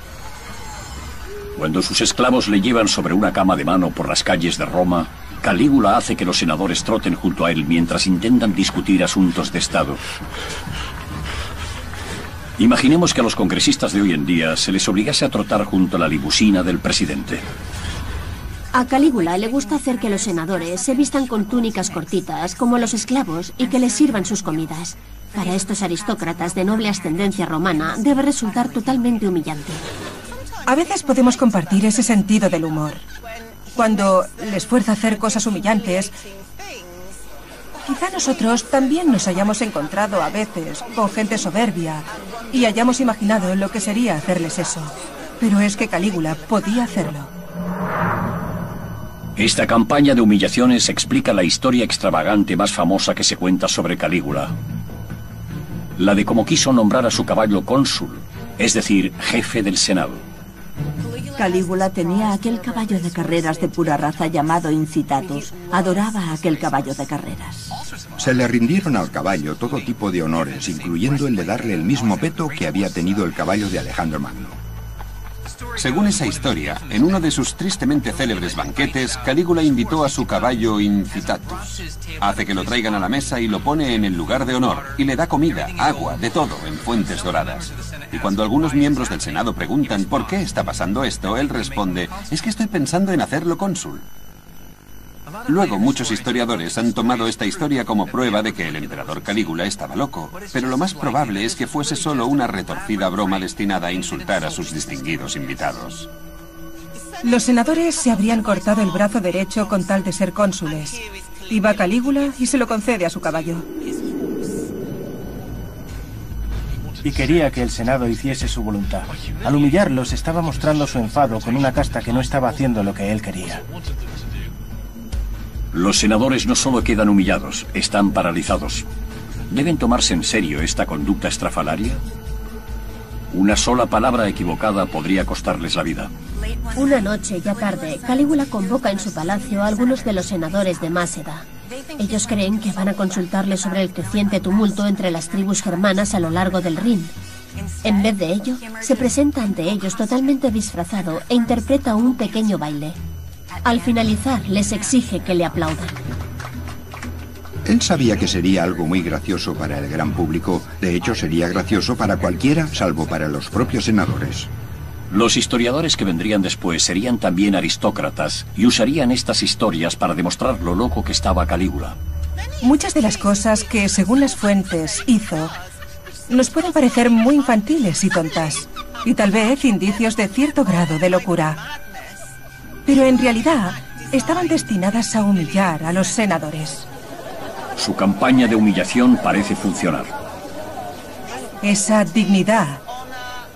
Cuando sus esclavos le llevan sobre una cama de mano por las calles de Roma, Calígula hace que los senadores troten junto a él mientras intentan discutir asuntos de Estado. Imaginemos que a los congresistas de hoy en día se les obligase a trotar junto a la limusina del presidente. A Calígula le gusta hacer que los senadores se vistan con túnicas cortitas, como los esclavos, y que les sirvan sus comidas. Para estos aristócratas de noble ascendencia romana, debe resultar totalmente humillante. A veces podemos compartir ese sentido del humor. Cuando les fuerza a hacer cosas humillantes, quizá nosotros también nos hayamos encontrado a veces con gente soberbia y hayamos imaginado lo que sería hacerles eso. Pero es que Calígula podía hacerlo. Esta campaña de humillaciones explica la historia extravagante más famosa que se cuenta sobre Calígula. La de cómo quiso nombrar a su caballo cónsul, es decir, jefe del Senado. Calígula tenía aquel caballo de carreras de pura raza llamado Incitatus. Adoraba a aquel caballo de carreras. Se le rindieron al caballo todo tipo de honores, incluyendo el de darle el mismo peto que había tenido el caballo de Alejandro Magno. Según esa historia, en uno de sus tristemente célebres banquetes, Calígula invitó a su caballo Incitatus. Hace que lo traigan a la mesa y lo pone en el lugar de honor, y le da comida, agua, de todo, en fuentes doradas. Y cuando algunos miembros del Senado preguntan por qué está pasando esto, él responde, es que estoy pensando en hacerlo cónsul. Luego, muchos historiadores han tomado esta historia como prueba de que el emperador Calígula estaba loco, pero lo más probable es que fuese solo una retorcida broma destinada a insultar a sus distinguidos invitados. Los senadores se habrían cortado el brazo derecho con tal de ser cónsules. Y va Calígula y se lo concede a su caballo. Y quería que el Senado hiciese su voluntad. Al humillarlos estaba mostrando su enfado con una casta que no estaba haciendo lo que él quería. Los senadores no solo quedan humillados, están paralizados. ¿Deben tomarse en serio esta conducta estrafalaria? Una sola palabra equivocada podría costarles la vida. Una noche, ya tarde, Calígula convoca en su palacio a algunos de los senadores de Máceda. Ellos creen que van a consultarle sobre el creciente tumulto entre las tribus germanas a lo largo del Rin. En vez de ello, se presenta ante ellos totalmente disfrazado e interpreta un pequeño baile. Al finalizar, les exige que le aplaudan. Él sabía que sería algo muy gracioso para el gran público. De hecho, sería gracioso para cualquiera, salvo para los propios senadores. Los historiadores que vendrían después serían también aristócratas y usarían estas historias para demostrar lo loco que estaba Calígula. Muchas de las cosas que, según las fuentes, hizo, nos pueden parecer muy infantiles y tontas, y tal vez indicios de cierto grado de locura. Pero en realidad, estaban destinadas a humillar a los senadores. Su campaña de humillación parece funcionar. Esa dignidad,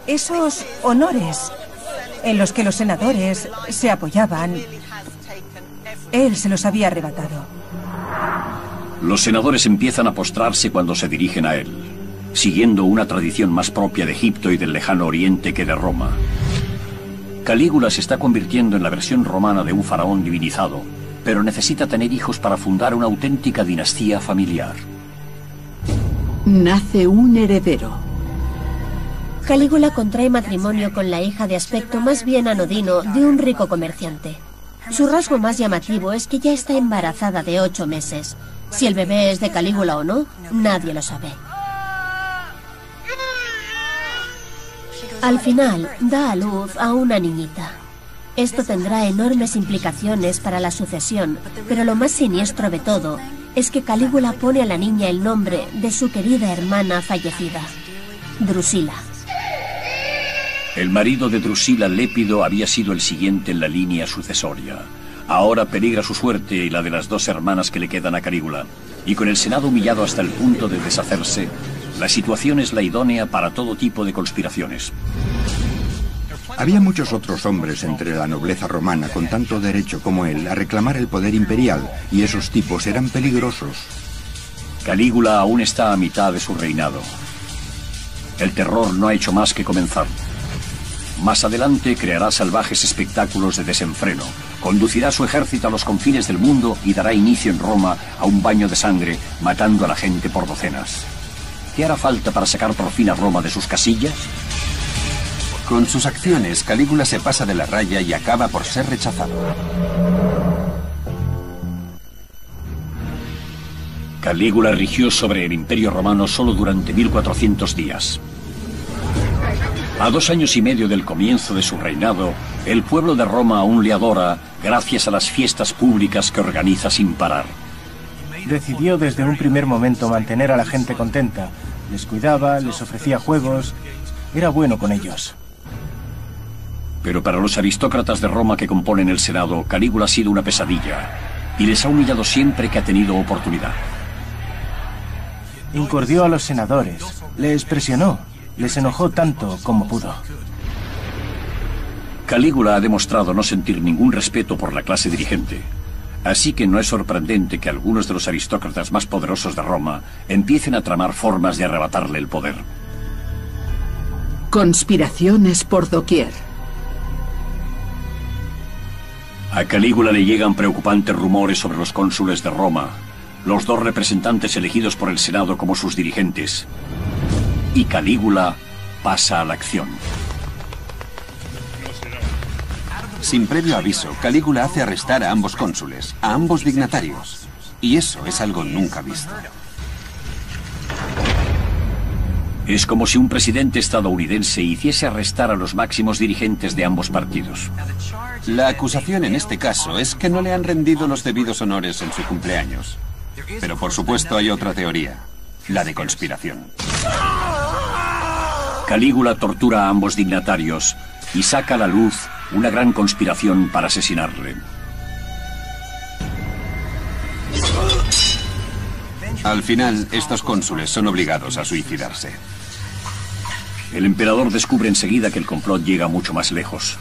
esos honores en los que los senadores se apoyaban, él se los había arrebatado. Los senadores empiezan a postrarse cuando se dirigen a él, siguiendo una tradición más propia de Egipto y del lejano oriente que de Roma. Calígula se está convirtiendo en la versión romana de un faraón divinizado, pero necesita tener hijos para fundar una auténtica dinastía familiar. Nace un heredero. Calígula contrae matrimonio con la hija de aspecto más bien anodino de un rico comerciante. Su rasgo más llamativo es que ya está embarazada de 8 meses. Si el bebé es de Calígula o no, nadie lo sabe. Al final, da a luz a una niñita. Esto tendrá enormes implicaciones para la sucesión, pero lo más siniestro de todo es que Calígula pone a la niña el nombre de su querida hermana fallecida, Drusila. El marido de Drusila, Lépido, había sido el siguiente en la línea sucesoria. Ahora peligra su suerte y la de las 2 hermanas que le quedan a Calígula. Y con el Senado humillado hasta el punto de deshacerse, la situación es la idónea para todo tipo de conspiraciones. Había muchos otros hombres entre la nobleza romana con tanto derecho como él a reclamar el poder imperial, y esos tipos eran peligrosos. Calígula aún está a mitad de su reinado. El terror no ha hecho más que comenzar. Más adelante creará salvajes espectáculos de desenfreno, conducirá su ejército a los confines del mundo y dará inicio en Roma a un baño de sangre, matando a la gente por docenas. ¿Qué hará falta para sacar por fin a Roma de sus casillas? Con sus acciones, Calígula se pasa de la raya y acaba por ser rechazado. Calígula rigió sobre el Imperio Romano solo durante 1400 días. A 2 años y medio del comienzo de su reinado, el pueblo de Roma aún le adora gracias a las fiestas públicas que organiza sin parar. Decidió desde un primer momento mantener a la gente contenta. Les cuidaba, les ofrecía juegos. Era bueno con ellos. Pero para los aristócratas de Roma que componen el Senado, Calígula ha sido una pesadilla y les ha humillado siempre que ha tenido oportunidad. Incordió a los senadores, les presionó, les enojó tanto como pudo. Calígula ha demostrado no sentir ningún respeto por la clase dirigente. Así que no es sorprendente que algunos de los aristócratas más poderosos de Roma empiecen a tramar formas de arrebatarle el poder. Conspiraciones por doquier. A Calígula le llegan preocupantes rumores sobre los cónsules de Roma, los 2 representantes elegidos por el Senado como sus dirigentes. Y Calígula pasa a la acción. Sin previo aviso, Calígula hace arrestar a ambos cónsules, a ambos dignatarios. Y eso es algo nunca visto. Es como si un presidente estadounidense hiciese arrestar a los máximos dirigentes de ambos partidos. La acusación en este caso es que no le han rendido los debidos honores en su cumpleaños. Pero por supuesto hay otra teoría, la de conspiración. Calígula tortura a ambos dignatarios y saca a la luz una gran conspiración para asesinarle. Al final, estos cónsules son obligados a suicidarse. El emperador descubre enseguida que el complot llega mucho más lejos.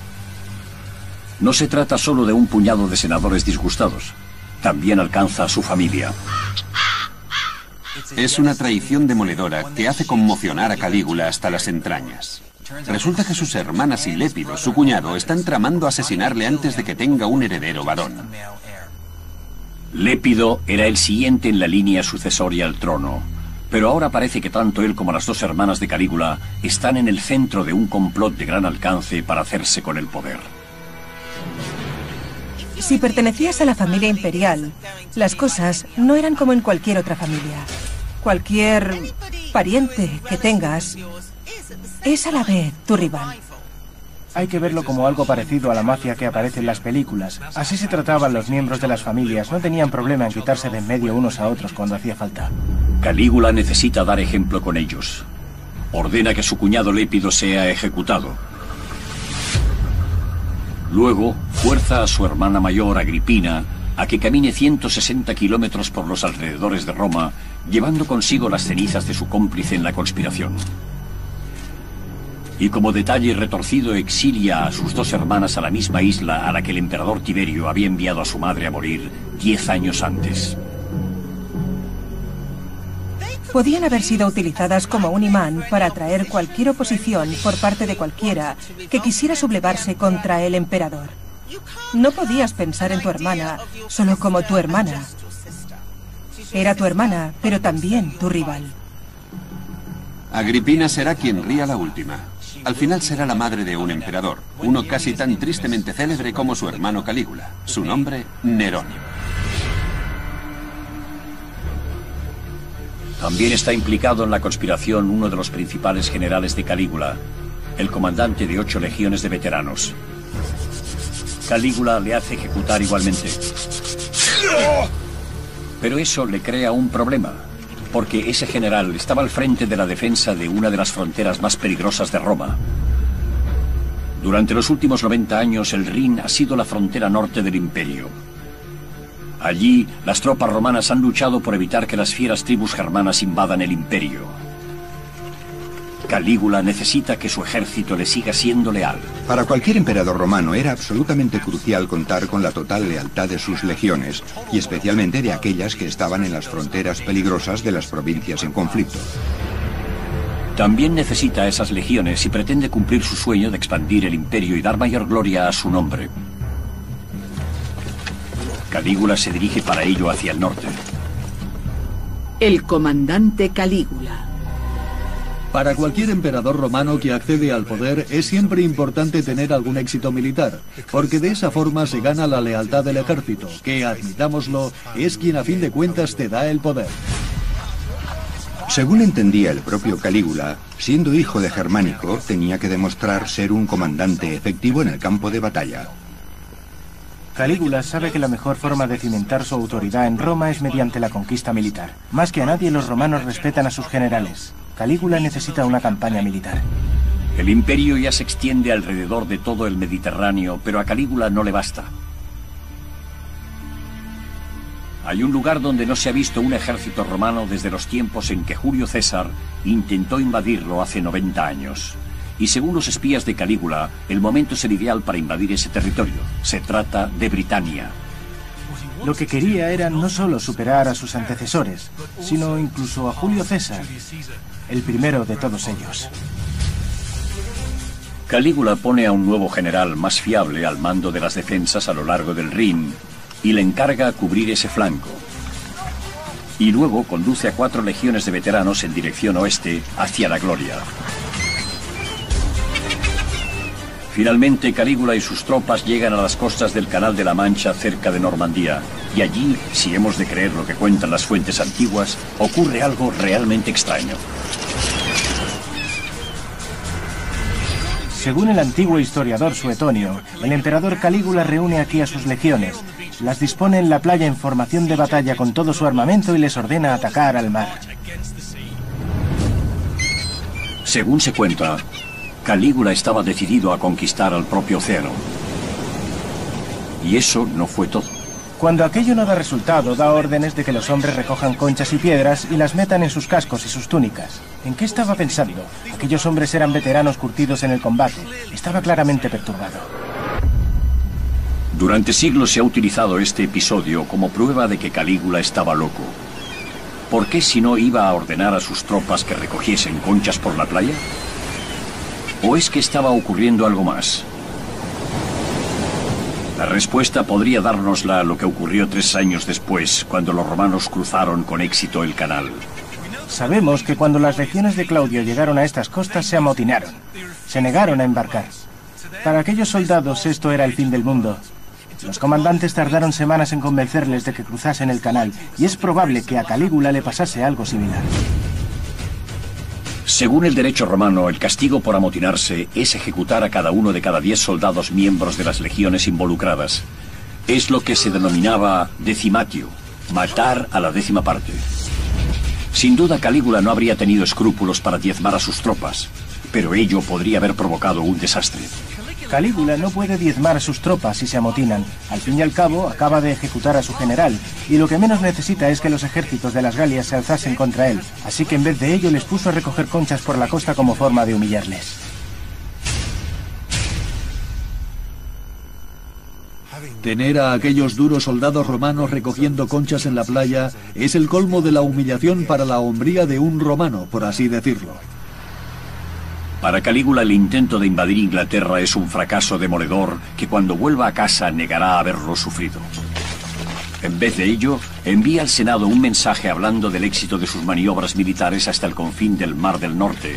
No se trata solo de un puñado de senadores disgustados. También alcanza a su familia. Es una traición demoledora que hace conmocionar a Calígula hasta las entrañas. Resulta que sus hermanas y Lépido, su cuñado, están tramando asesinarle antes de que tenga un heredero varón. Lépido era el siguiente en la línea sucesoria al trono, pero ahora parece que tanto él como las 2 hermanas de Calígula están en el centro de un complot de gran alcance para hacerse con el poder. Si pertenecías a la familia imperial, las cosas no eran como en cualquier otra familia. Cualquier pariente que tengas es a la vez tu rival. Hay que verlo como algo parecido a la mafia que aparece en las películas. Así se trataban los miembros de las familias. No tenían problema en quitarse de en medio unos a otros cuando hacía falta. Calígula necesita dar ejemplo con ellos. Ordena que su cuñado Lépido sea ejecutado. Luego, fuerza a su hermana mayor, Agripina, a que camine 160 kilómetros por los alrededores de Roma, llevando consigo las cenizas de su cómplice en la conspiración. Y como detalle retorcido exilia a sus 2 hermanas a la misma isla a la que el emperador Tiberio había enviado a su madre a morir 10 años antes. Podían haber sido utilizadas como un imán para atraer cualquier oposición por parte de cualquiera que quisiera sublevarse contra el emperador. No podías pensar en tu hermana solo como tu hermana. Era tu hermana, pero también tu rival. Agripina será quien ría la última. Al final será la madre de un emperador, uno casi tan tristemente célebre como su hermano Calígula. Su nombre, Nerón. También está implicado en la conspiración uno de los principales generales de Calígula, el comandante de 8 legiones de veteranos. Calígula le hace ejecutar igualmente. Pero eso le crea un problema, porque ese general estaba al frente de la defensa de una de las fronteras más peligrosas de Roma. Durante los últimos 90 años, el Rin ha sido la frontera norte del imperio. Allí, las tropas romanas han luchado por evitar que las fieras tribus germanas invadan el imperio. Calígula necesita que su ejército le siga siendo leal. Para cualquier emperador romano era absolutamente crucial contar con la total lealtad de sus legiones, y especialmente de aquellas que estaban en las fronteras peligrosas de las provincias en conflicto. También necesita esas legiones si pretende cumplir su sueño de expandir el imperio y dar mayor gloria a su nombre. Calígula se dirige para ello hacia el norte. El comandante Calígula. Para cualquier emperador romano que accede al poder es siempre importante tener algún éxito militar, porque de esa forma se gana la lealtad del ejército, que, admitámoslo, es quien a fin de cuentas te da el poder. Según entendía el propio Calígula, siendo hijo de Germánico, tenía que demostrar ser un comandante efectivo en el campo de batalla. Calígula sabe que la mejor forma de cimentar su autoridad en Roma es mediante la conquista militar. Más que a nadie, los romanos respetan a sus generales. Calígula necesita una campaña militar. El imperio ya se extiende alrededor de todo el Mediterráneo, pero a Calígula no le basta. Hay un lugar donde no se ha visto un ejército romano desde los tiempos en que Julio César intentó invadirlo hace 90 años. Y según los espías de Calígula, el momento es el ideal para invadir ese territorio. Se trata de Britania. Lo que quería era no solo superar a sus antecesores, sino incluso a Julio César, el primero de todos ellos. Calígula pone a un nuevo general más fiable al mando de las defensas a lo largo del Rin y le encarga cubrir ese flanco. Y luego conduce a 4 legiones de veteranos en dirección oeste hacia la gloria. Finalmente, Calígula y sus tropas llegan a las costas del Canal de la Mancha cerca de Normandía. Y allí, si hemos de creer lo que cuentan las fuentes antiguas, ocurre algo realmente extraño. Según el antiguo historiador Suetonio, el emperador Calígula reúne aquí a sus legiones, las dispone en la playa en formación de batalla con todo su armamento y les ordena atacar al mar. Según se cuenta, Calígula estaba decidido a conquistar al propio océano. Y eso no fue todo. Cuando aquello no da resultado, da órdenes de que los hombres recojan conchas y piedras y las metan en sus cascos y sus túnicas. ¿En qué estaba pensando? Aquellos hombres eran veteranos curtidos en el combate. Estaba claramente perturbado. Durante siglos se ha utilizado este episodio como prueba de que Calígula estaba loco. ¿Por qué si no iba a ordenar a sus tropas que recogiesen conchas por la playa? ¿O es que estaba ocurriendo algo más? La respuesta podría dárnosla lo que ocurrió 3 años después, cuando los romanos cruzaron con éxito el canal. Sabemos que cuando las legiones de Claudio llegaron a estas costas se amotinaron. Se negaron a embarcar. Para aquellos soldados esto era el fin del mundo. Los comandantes tardaron semanas en convencerles de que cruzasen el canal, y es probable que a Calígula le pasase algo similar. Según el derecho romano, el castigo por amotinarse es ejecutar a cada uno de cada 10 soldados miembros de las legiones involucradas. Es lo que se denominaba decimatio, matar a la 10ª parte. Sin duda Calígula no habría tenido escrúpulos para diezmar a sus tropas, pero ello podría haber provocado un desastre. Calígula no puede diezmar a sus tropas si se amotinan. Al fin y al cabo, acaba de ejecutar a su general, y lo que menos necesita es que los ejércitos de las Galias se alzasen contra él. Así que en vez de ello les puso a recoger conchas por la costa como forma de humillarles. Tener a aquellos duros soldados romanos recogiendo conchas en la playa es el colmo de la humillación para la hombría de un romano, por así decirlo. Para Calígula el intento de invadir Inglaterra es un fracaso demoledor que cuando vuelva a casa negará haberlo sufrido. En vez de ello, envía al Senado un mensaje hablando del éxito de sus maniobras militares hasta el confín del Mar del Norte.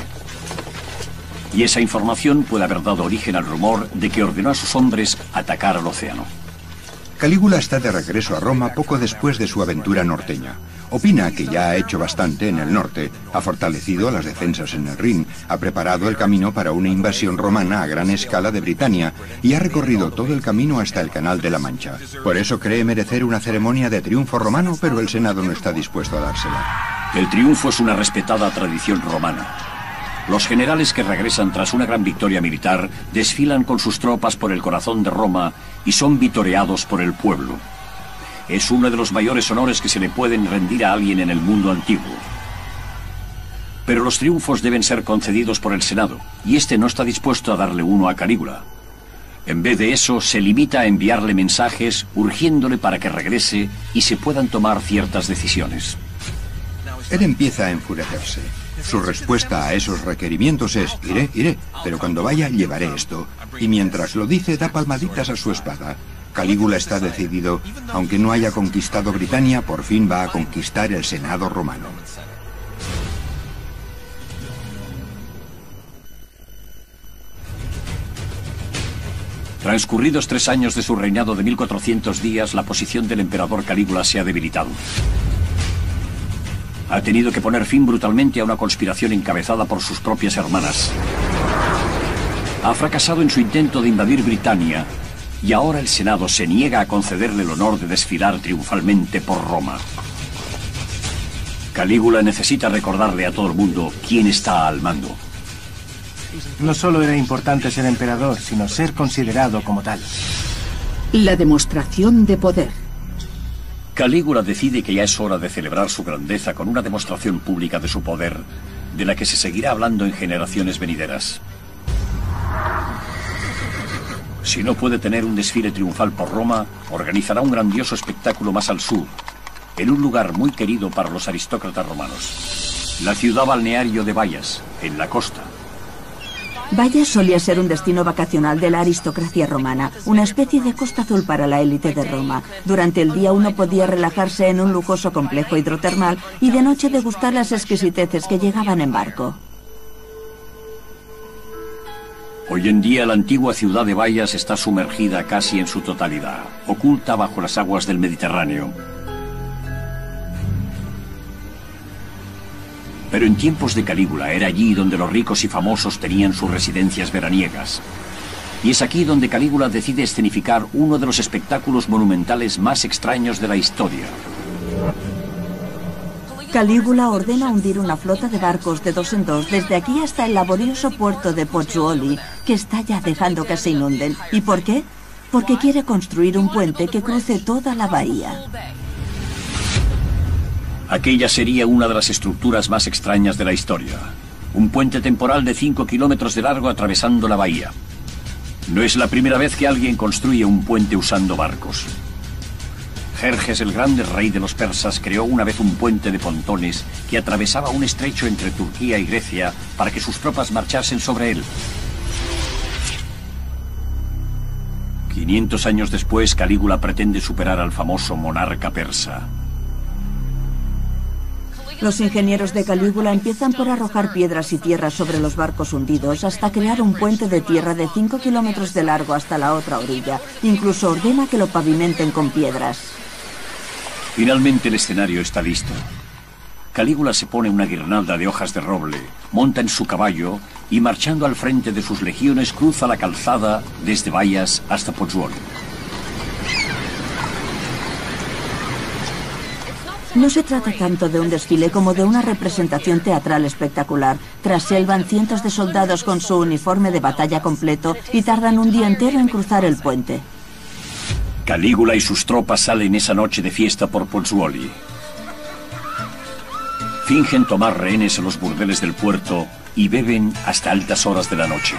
Y esa información puede haber dado origen al rumor de que ordenó a sus hombres atacar al océano. Calígula está de regreso a Roma poco después de su aventura norteña. Opina que ya ha hecho bastante en el norte, ha fortalecido las defensas en el Rin, ha preparado el camino para una invasión romana a gran escala de Britania y ha recorrido todo el camino hasta el Canal de la Mancha. Por eso cree merecer una ceremonia de triunfo romano, pero el Senado no está dispuesto a dársela. El triunfo es una respetada tradición romana. Los generales que regresan tras una gran victoria militar desfilan con sus tropas por el corazón de Roma y son vitoreados por el pueblo. Es uno de los mayores honores que se le pueden rendir a alguien en el mundo antiguo. Pero los triunfos deben ser concedidos por el Senado, y este no está dispuesto a darle uno a Calígula. En vez de eso, se limita a enviarle mensajes urgiéndole para que regrese y se puedan tomar ciertas decisiones. Él empieza a enfurecerse. Su respuesta a esos requerimientos es: iré, pero cuando vaya llevaré esto. Y mientras lo dice, da palmaditas a su espada. Calígula está decidido, aunque no haya conquistado Britania, por fin va a conquistar el Senado romano. Transcurridos 3 años de su reinado de 1400 días, la posición del emperador Calígula se ha debilitado. Ha tenido que poner fin brutalmente a una conspiración encabezada por sus propias hermanas. Ha fracasado en su intento de invadir Britania y ahora el Senado se niega a concederle el honor de desfilar triunfalmente por Roma. Calígula necesita recordarle a todo el mundo quién está al mando. No solo era importante ser emperador, sino ser considerado como tal. La demostración de poder. Calígula decide que ya es hora de celebrar su grandeza con una demostración pública de su poder, de la que se seguirá hablando en generaciones venideras. Si no puede tener un desfile triunfal por Roma, organizará un grandioso espectáculo más al sur, en un lugar muy querido para los aristócratas romanos. La ciudad balneario de Bayas, en la costa. Bayas solía ser un destino vacacional de la aristocracia romana, una especie de Costa Azul para la élite de Roma. Durante el día uno podía relajarse en un lujoso complejo hidrotermal y de noche degustar las exquisiteces que llegaban en barco. Hoy en día la antigua ciudad de Bayas está sumergida casi en su totalidad, oculta bajo las aguas del Mediterráneo. Pero en tiempos de Calígula era allí donde los ricos y famosos tenían sus residencias veraniegas. Y es aquí donde Calígula decide escenificar uno de los espectáculos monumentales más extraños de la historia. Calígula ordena hundir una flota de barcos de 2 en 2 desde aquí hasta el laborioso puerto de Pozzuoli, que está ya dejando que se inunden. ¿Y por qué? Porque quiere construir un puente que cruce toda la bahía. Aquella sería una de las estructuras más extrañas de la historia. Un puente temporal de 5 kilómetros de largo atravesando la bahía. No es la primera vez que alguien construye un puente usando barcos. Jerjes el Grande, rey de los persas, creó una vez un puente de pontones que atravesaba un estrecho entre Turquía y Grecia para que sus tropas marchasen sobre él. 500 años después, Calígula pretende superar al famoso monarca persa. Los ingenieros de Calígula empiezan por arrojar piedras y tierra sobre los barcos hundidos hasta crear un puente de tierra de 5 kilómetros de largo hasta la otra orilla. Incluso ordena que lo pavimenten con piedras. Finalmente el escenario está listo. Calígula se pone una guirnalda de hojas de roble, monta en su caballo y marchando al frente de sus legiones cruza la calzada desde Bayas hasta Pozzuoli. No se trata tanto de un desfile como de una representación teatral espectacular. Tras él van cientos de soldados con su uniforme de batalla completo y tardan un día entero en cruzar el puente. Calígula y sus tropas salen esa noche de fiesta por Pozzuoli. Fingen tomar rehenes en los burdeles del puerto y beben hasta altas horas de la noche.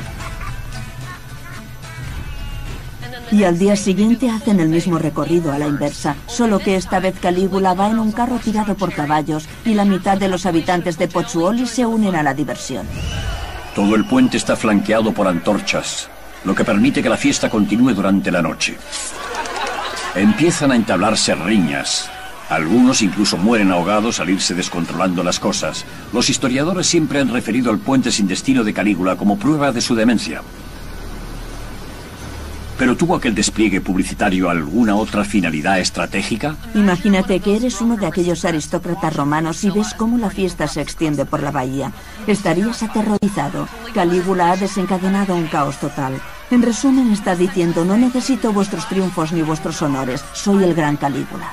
Y al día siguiente hacen el mismo recorrido a la inversa, solo que esta vez Calígula va en un carro tirado por caballos y la mitad de los habitantes de Pozzuoli se unen a la diversión. Todo el puente está flanqueado por antorchas, lo que permite que la fiesta continúe durante la noche. Empiezan a entablarse riñas. Algunos incluso mueren ahogados al irse descontrolando las cosas. Los historiadores siempre han referido al puente sin destino de Calígula como prueba de su demencia. ¿Pero tuvo aquel despliegue publicitario alguna otra finalidad estratégica? Imagínate que eres uno de aquellos aristócratas romanos y ves cómo la fiesta se extiende por la bahía. Estarías aterrorizado. Calígula ha desencadenado un caos total. En resumen, está diciendo: no necesito vuestros triunfos ni vuestros honores. Soy el gran Calígula.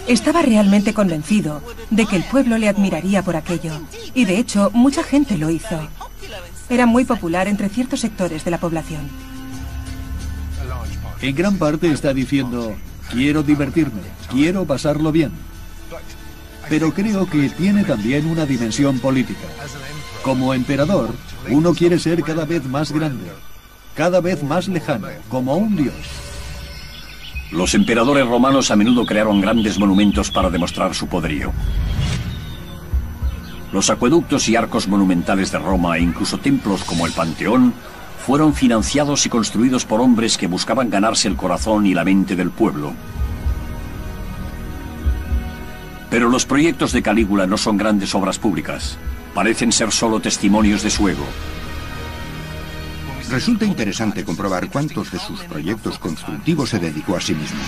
Estaba realmente convencido de que el pueblo le admiraría por aquello. Y de hecho, mucha gente lo hizo. Era muy popular entre ciertos sectores de la población. En gran parte está diciendo: quiero divertirme, quiero pasarlo bien. Pero creo que tiene también una dimensión política. Como emperador, uno quiere ser cada vez más grande, cada vez más lejano, como un dios. Los emperadores romanos a menudo crearon grandes monumentos para demostrar su poderío. Los acueductos y arcos monumentales de Roma e incluso templos como el Panteón fueron financiados y construidos por hombres que buscaban ganarse el corazón y la mente del pueblo. Pero los proyectos de Calígula no son grandes obras públicas. Parecen ser solo testimonios de su ego. Resulta interesante comprobar cuántos de sus proyectos constructivos se dedicó a sí mismo.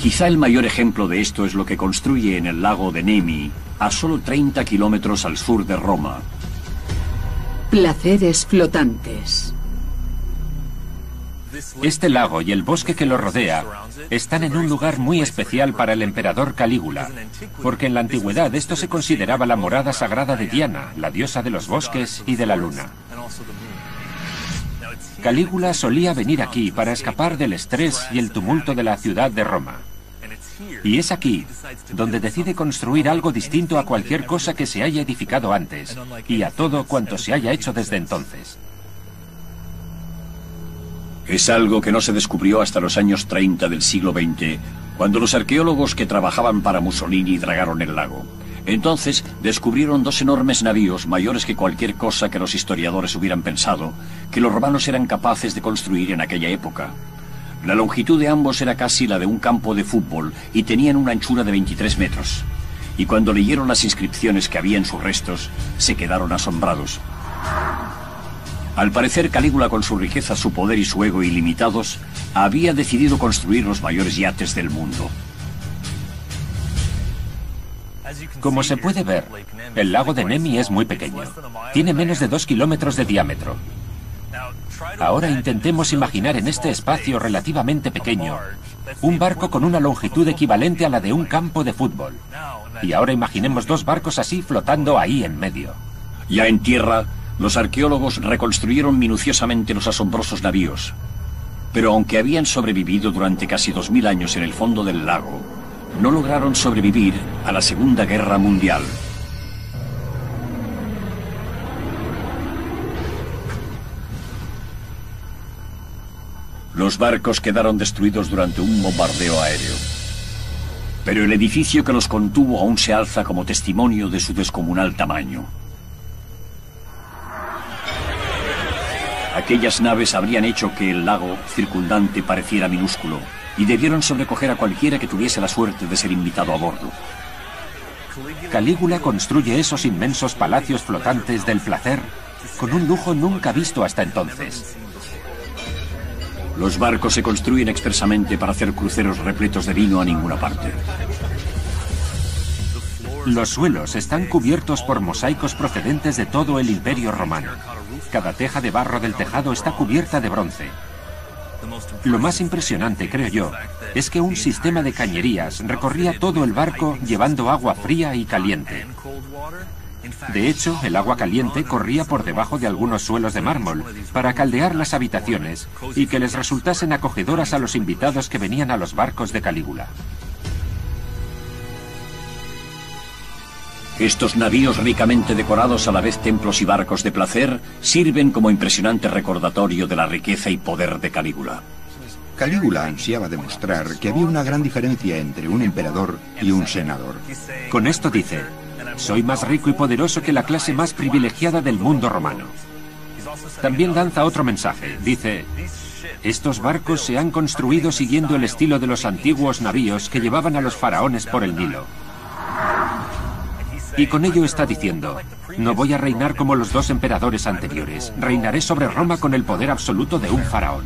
Quizá el mayor ejemplo de esto es lo que construye en el lago de Nemi, a solo 30 kilómetros al sur de Roma. Placeres flotantes. Este lago y el bosque que lo rodea están en un lugar muy especial para el emperador Calígula, porque en la antigüedad esto se consideraba la morada sagrada de Diana, la diosa de los bosques y de la luna. Calígula solía venir aquí para escapar del estrés y el tumulto de la ciudad de Roma. Y es aquí donde decide construir algo distinto a cualquier cosa que se haya edificado antes y a todo cuanto se haya hecho desde entonces. Es algo que no se descubrió hasta los años 30 del siglo XX, cuando los arqueólogos que trabajaban para Mussolini dragaron el lago. Entonces descubrieron dos enormes navíos, mayores que cualquier cosa que los historiadores hubieran pensado, que los romanos eran capaces de construir en aquella época. La longitud de ambos era casi la de un campo de fútbol y tenían una anchura de 23 metros. Y cuando leyeron las inscripciones que había en sus restos, se quedaron asombrados. Al parecer, Calígula, con su riqueza, su poder y su ego ilimitados, había decidido construir los mayores yates del mundo. Como se puede ver, el lago de Nemi es muy pequeño. Tiene menos de 2 kilómetros de diámetro. Ahora intentemos imaginar en este espacio relativamente pequeño un barco con una longitud equivalente a la de un campo de fútbol. Y ahora imaginemos dos barcos así flotando ahí en medio. Ya en tierra, los arqueólogos reconstruyeron minuciosamente los asombrosos navíos. Pero aunque habían sobrevivido durante casi 2000 años en el fondo del lago, no lograron sobrevivir a la Segunda Guerra Mundial. Los barcos quedaron destruidos durante un bombardeo aéreo. Pero el edificio que los contuvo aún se alza como testimonio de su descomunal tamaño. Aquellas naves habrían hecho que el lago circundante pareciera minúsculo y debieron sobrecoger a cualquiera que tuviese la suerte de ser invitado a bordo. Calígula construye esos inmensos palacios flotantes del placer con un lujo nunca visto hasta entonces. Los barcos se construyen expresamente para hacer cruceros repletos de vino a ninguna parte. Los suelos están cubiertos por mosaicos procedentes de todo el Imperio Romano. Cada teja de barro del tejado está cubierta de bronce. Lo más impresionante, creo yo, es que un sistema de cañerías recorría todo el barco llevando agua fría y caliente. De hecho, el agua caliente corría por debajo de algunos suelos de mármol para caldear las habitaciones y que les resultasen acogedoras a los invitados que venían a los barcos de Calígula. Estos navíos ricamente decorados, a la vez templos y barcos de placer, sirven como impresionante recordatorio de la riqueza y poder de Calígula. Calígula ansiaba demostrar que había una gran diferencia entre un emperador y un senador. Con esto dice: soy más rico y poderoso que la clase más privilegiada del mundo romano. También lanza otro mensaje. Dice: estos barcos se han construido siguiendo el estilo de los antiguos navíos que llevaban a los faraones por el Nilo. Y con ello está diciendo: no voy a reinar como los dos emperadores anteriores. Reinaré sobre Roma con el poder absoluto de un faraón.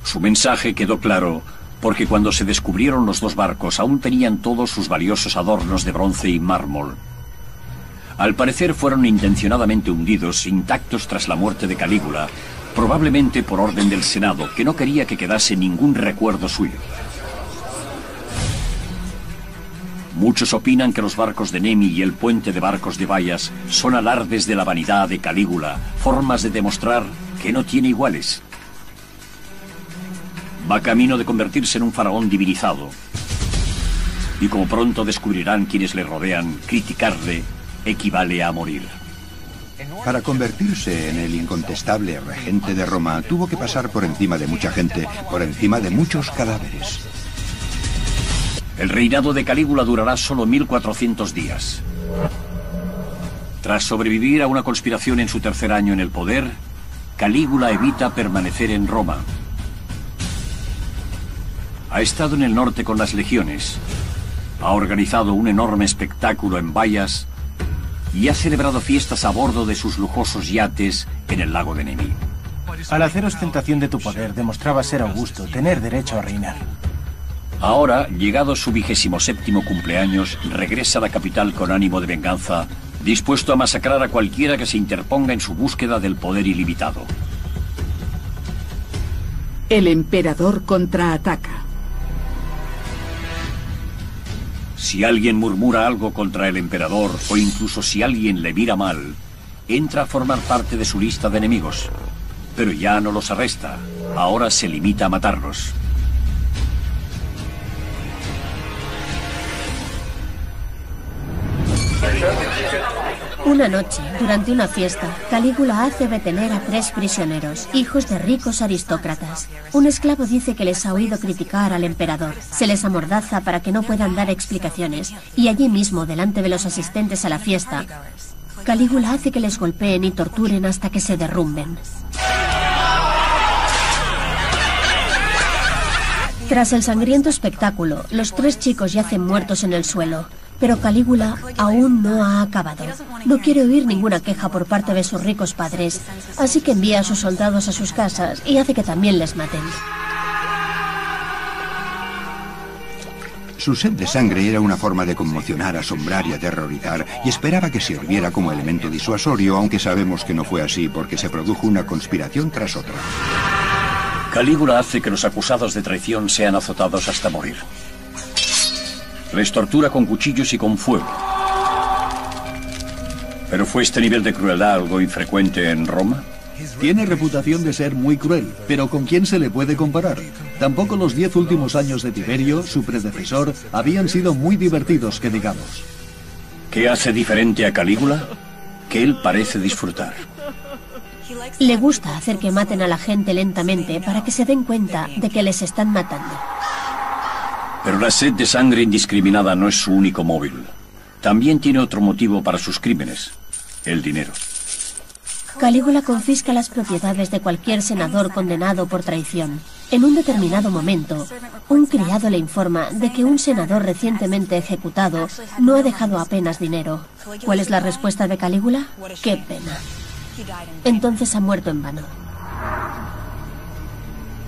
Su mensaje quedó claro, porque cuando se descubrieron los dos barcos aún tenían todos sus valiosos adornos de bronce y mármol. Al parecer fueron intencionadamente hundidos, intactos tras la muerte de Calígula, probablemente por orden del Senado, que no quería que quedase ningún recuerdo suyo. Muchos opinan que los barcos de Nemi y el puente de barcos de Bayas son alardes de la vanidad de Calígula, formas de demostrar que no tiene iguales. Va camino de convertirse en un faraón divinizado. Y como pronto descubrirán quienes le rodean, criticarle equivale a morir. Para convertirse en el incontestable regente de Roma, tuvo que pasar por encima de mucha gente, por encima de muchos cadáveres. El reinado de Calígula durará solo 1400 días. Tras sobrevivir a una conspiración en su tercer año en el poder, Calígula evita permanecer en Roma. Ha estado en el norte con las legiones, ha organizado un enorme espectáculo en Bayas y ha celebrado fiestas a bordo de sus lujosos yates en el lago de Nemi. Al hacer ostentación de tu poder, demostrabas ser augusto, tener derecho a reinar. Ahora, llegado su 27º cumpleaños, regresa a la capital con ánimo de venganza, dispuesto a masacrar a cualquiera que se interponga en su búsqueda del poder ilimitado. El emperador contraataca. Si alguien murmura algo contra el emperador, o incluso si alguien le mira mal, entra a formar parte de su lista de enemigos. Pero ya no los arresta, ahora se limita a matarlos. Una noche, durante una fiesta, Calígula hace detener a 3 prisioneros, hijos de ricos aristócratas. Un esclavo dice que les ha oído criticar al emperador. Se les amordaza para que no puedan dar explicaciones, y allí mismo, delante de los asistentes a la fiesta, Calígula hace que les golpeen y torturen hasta que se derrumben. Tras el sangriento espectáculo, los 3 chicos yacen muertos en el suelo. Pero Calígula aún no ha acabado. No quiere oír ninguna queja por parte de sus ricos padres, así que envía a sus soldados a sus casas y hace que también les maten. Su sed de sangre era una forma de conmocionar, asombrar y aterrorizar, y esperaba que sirviera como elemento disuasorio, aunque sabemos que no fue así porque se produjo una conspiración tras otra. Calígula hace que los acusados de traición sean azotados hasta morir. Les tortura con cuchillos y con fuego. ¿Pero fue este nivel de crueldad algo infrecuente en Roma? Tiene reputación de ser muy cruel, pero ¿con quién se le puede comparar? Tampoco los 10 últimos años de Tiberio, su predecesor, habían sido muy divertidos, que digamos. ¿Qué hace diferente a Calígula? Que él parece disfrutar. Le gusta hacer que maten a la gente lentamente para que se den cuenta de que les están matando. Pero la sed de sangre indiscriminada no es su único móvil. También tiene otro motivo para sus crímenes: el dinero. Calígula confisca las propiedades de cualquier senador condenado por traición. En un determinado momento, un criado le informa de que un senador recientemente ejecutado no ha dejado apenas dinero. ¿Cuál es la respuesta de Calígula? ¡Qué pena! Entonces ha muerto en vano.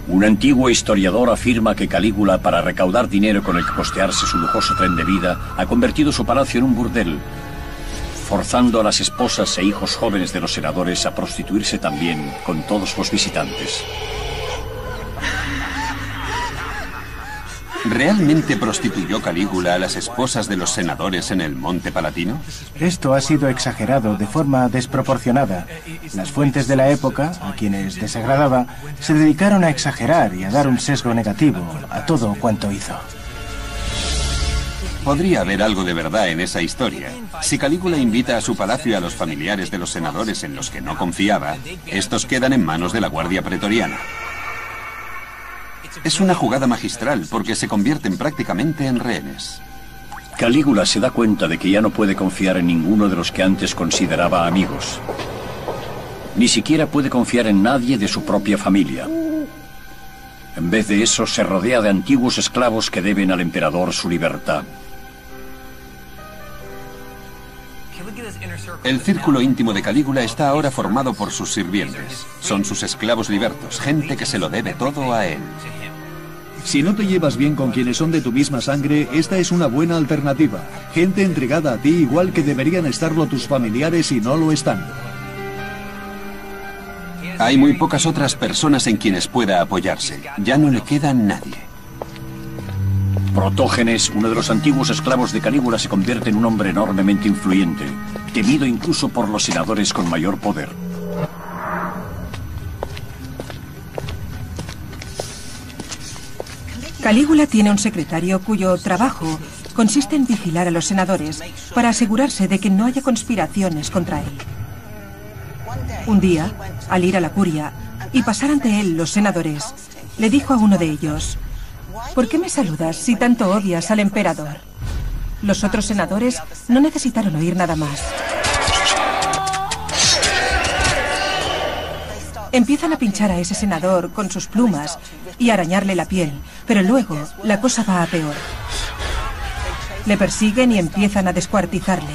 Un antiguo historiador afirma que Calígula, para recaudar dinero con el que costearse su lujoso tren de vida, ha convertido su palacio en un burdel, forzando a las esposas e hijos jóvenes de los senadores a prostituirse también con todos los visitantes. ¿Realmente prostituyó Calígula a las esposas de los senadores en el Monte Palatino? Esto ha sido exagerado de forma desproporcionada. Las fuentes de la época, a quienes desagradaba, se dedicaron a exagerar y a dar un sesgo negativo a todo cuanto hizo. Podría haber algo de verdad en esa historia. Si Calígula invita a su palacio a los familiares de los senadores en los que no confiaba, estos quedan en manos de la Guardia Pretoriana. Es una jugada magistral porque se convierten prácticamente en rehenes. Calígula se da cuenta de que ya no puede confiar en ninguno de los que antes consideraba amigos. Ni siquiera puede confiar en nadie de su propia familia. En vez de eso, se rodea de antiguos esclavos que deben al emperador su libertad. El círculo íntimo de Calígula está ahora formado por sus sirvientes. Son sus esclavos libertos, gente que se lo debe todo a él. Si no te llevas bien con quienes son de tu misma sangre, esta es una buena alternativa. Gente entregada a ti igual que deberían estarlo tus familiares y no lo están. Hay muy pocas otras personas en quienes pueda apoyarse. Ya no le queda nadie. Protógenes, uno de los antiguos esclavos de Calígula, se convierte en un hombre enormemente influyente, temido incluso por los senadores con mayor poder. Calígula tiene un secretario cuyo trabajo consiste en vigilar a los senadores para asegurarse de que no haya conspiraciones contra él. Un día, al ir a la curia y pasar ante él los senadores, le dijo a uno de ellos: ¿por qué me saludas si tanto odias al emperador? Los otros senadores no necesitaron oír nada más. Empiezan a pinchar a ese senador con sus plumas y a arañarle la piel, pero luego la cosa va a peor. Le persiguen y empiezan a descuartizarle.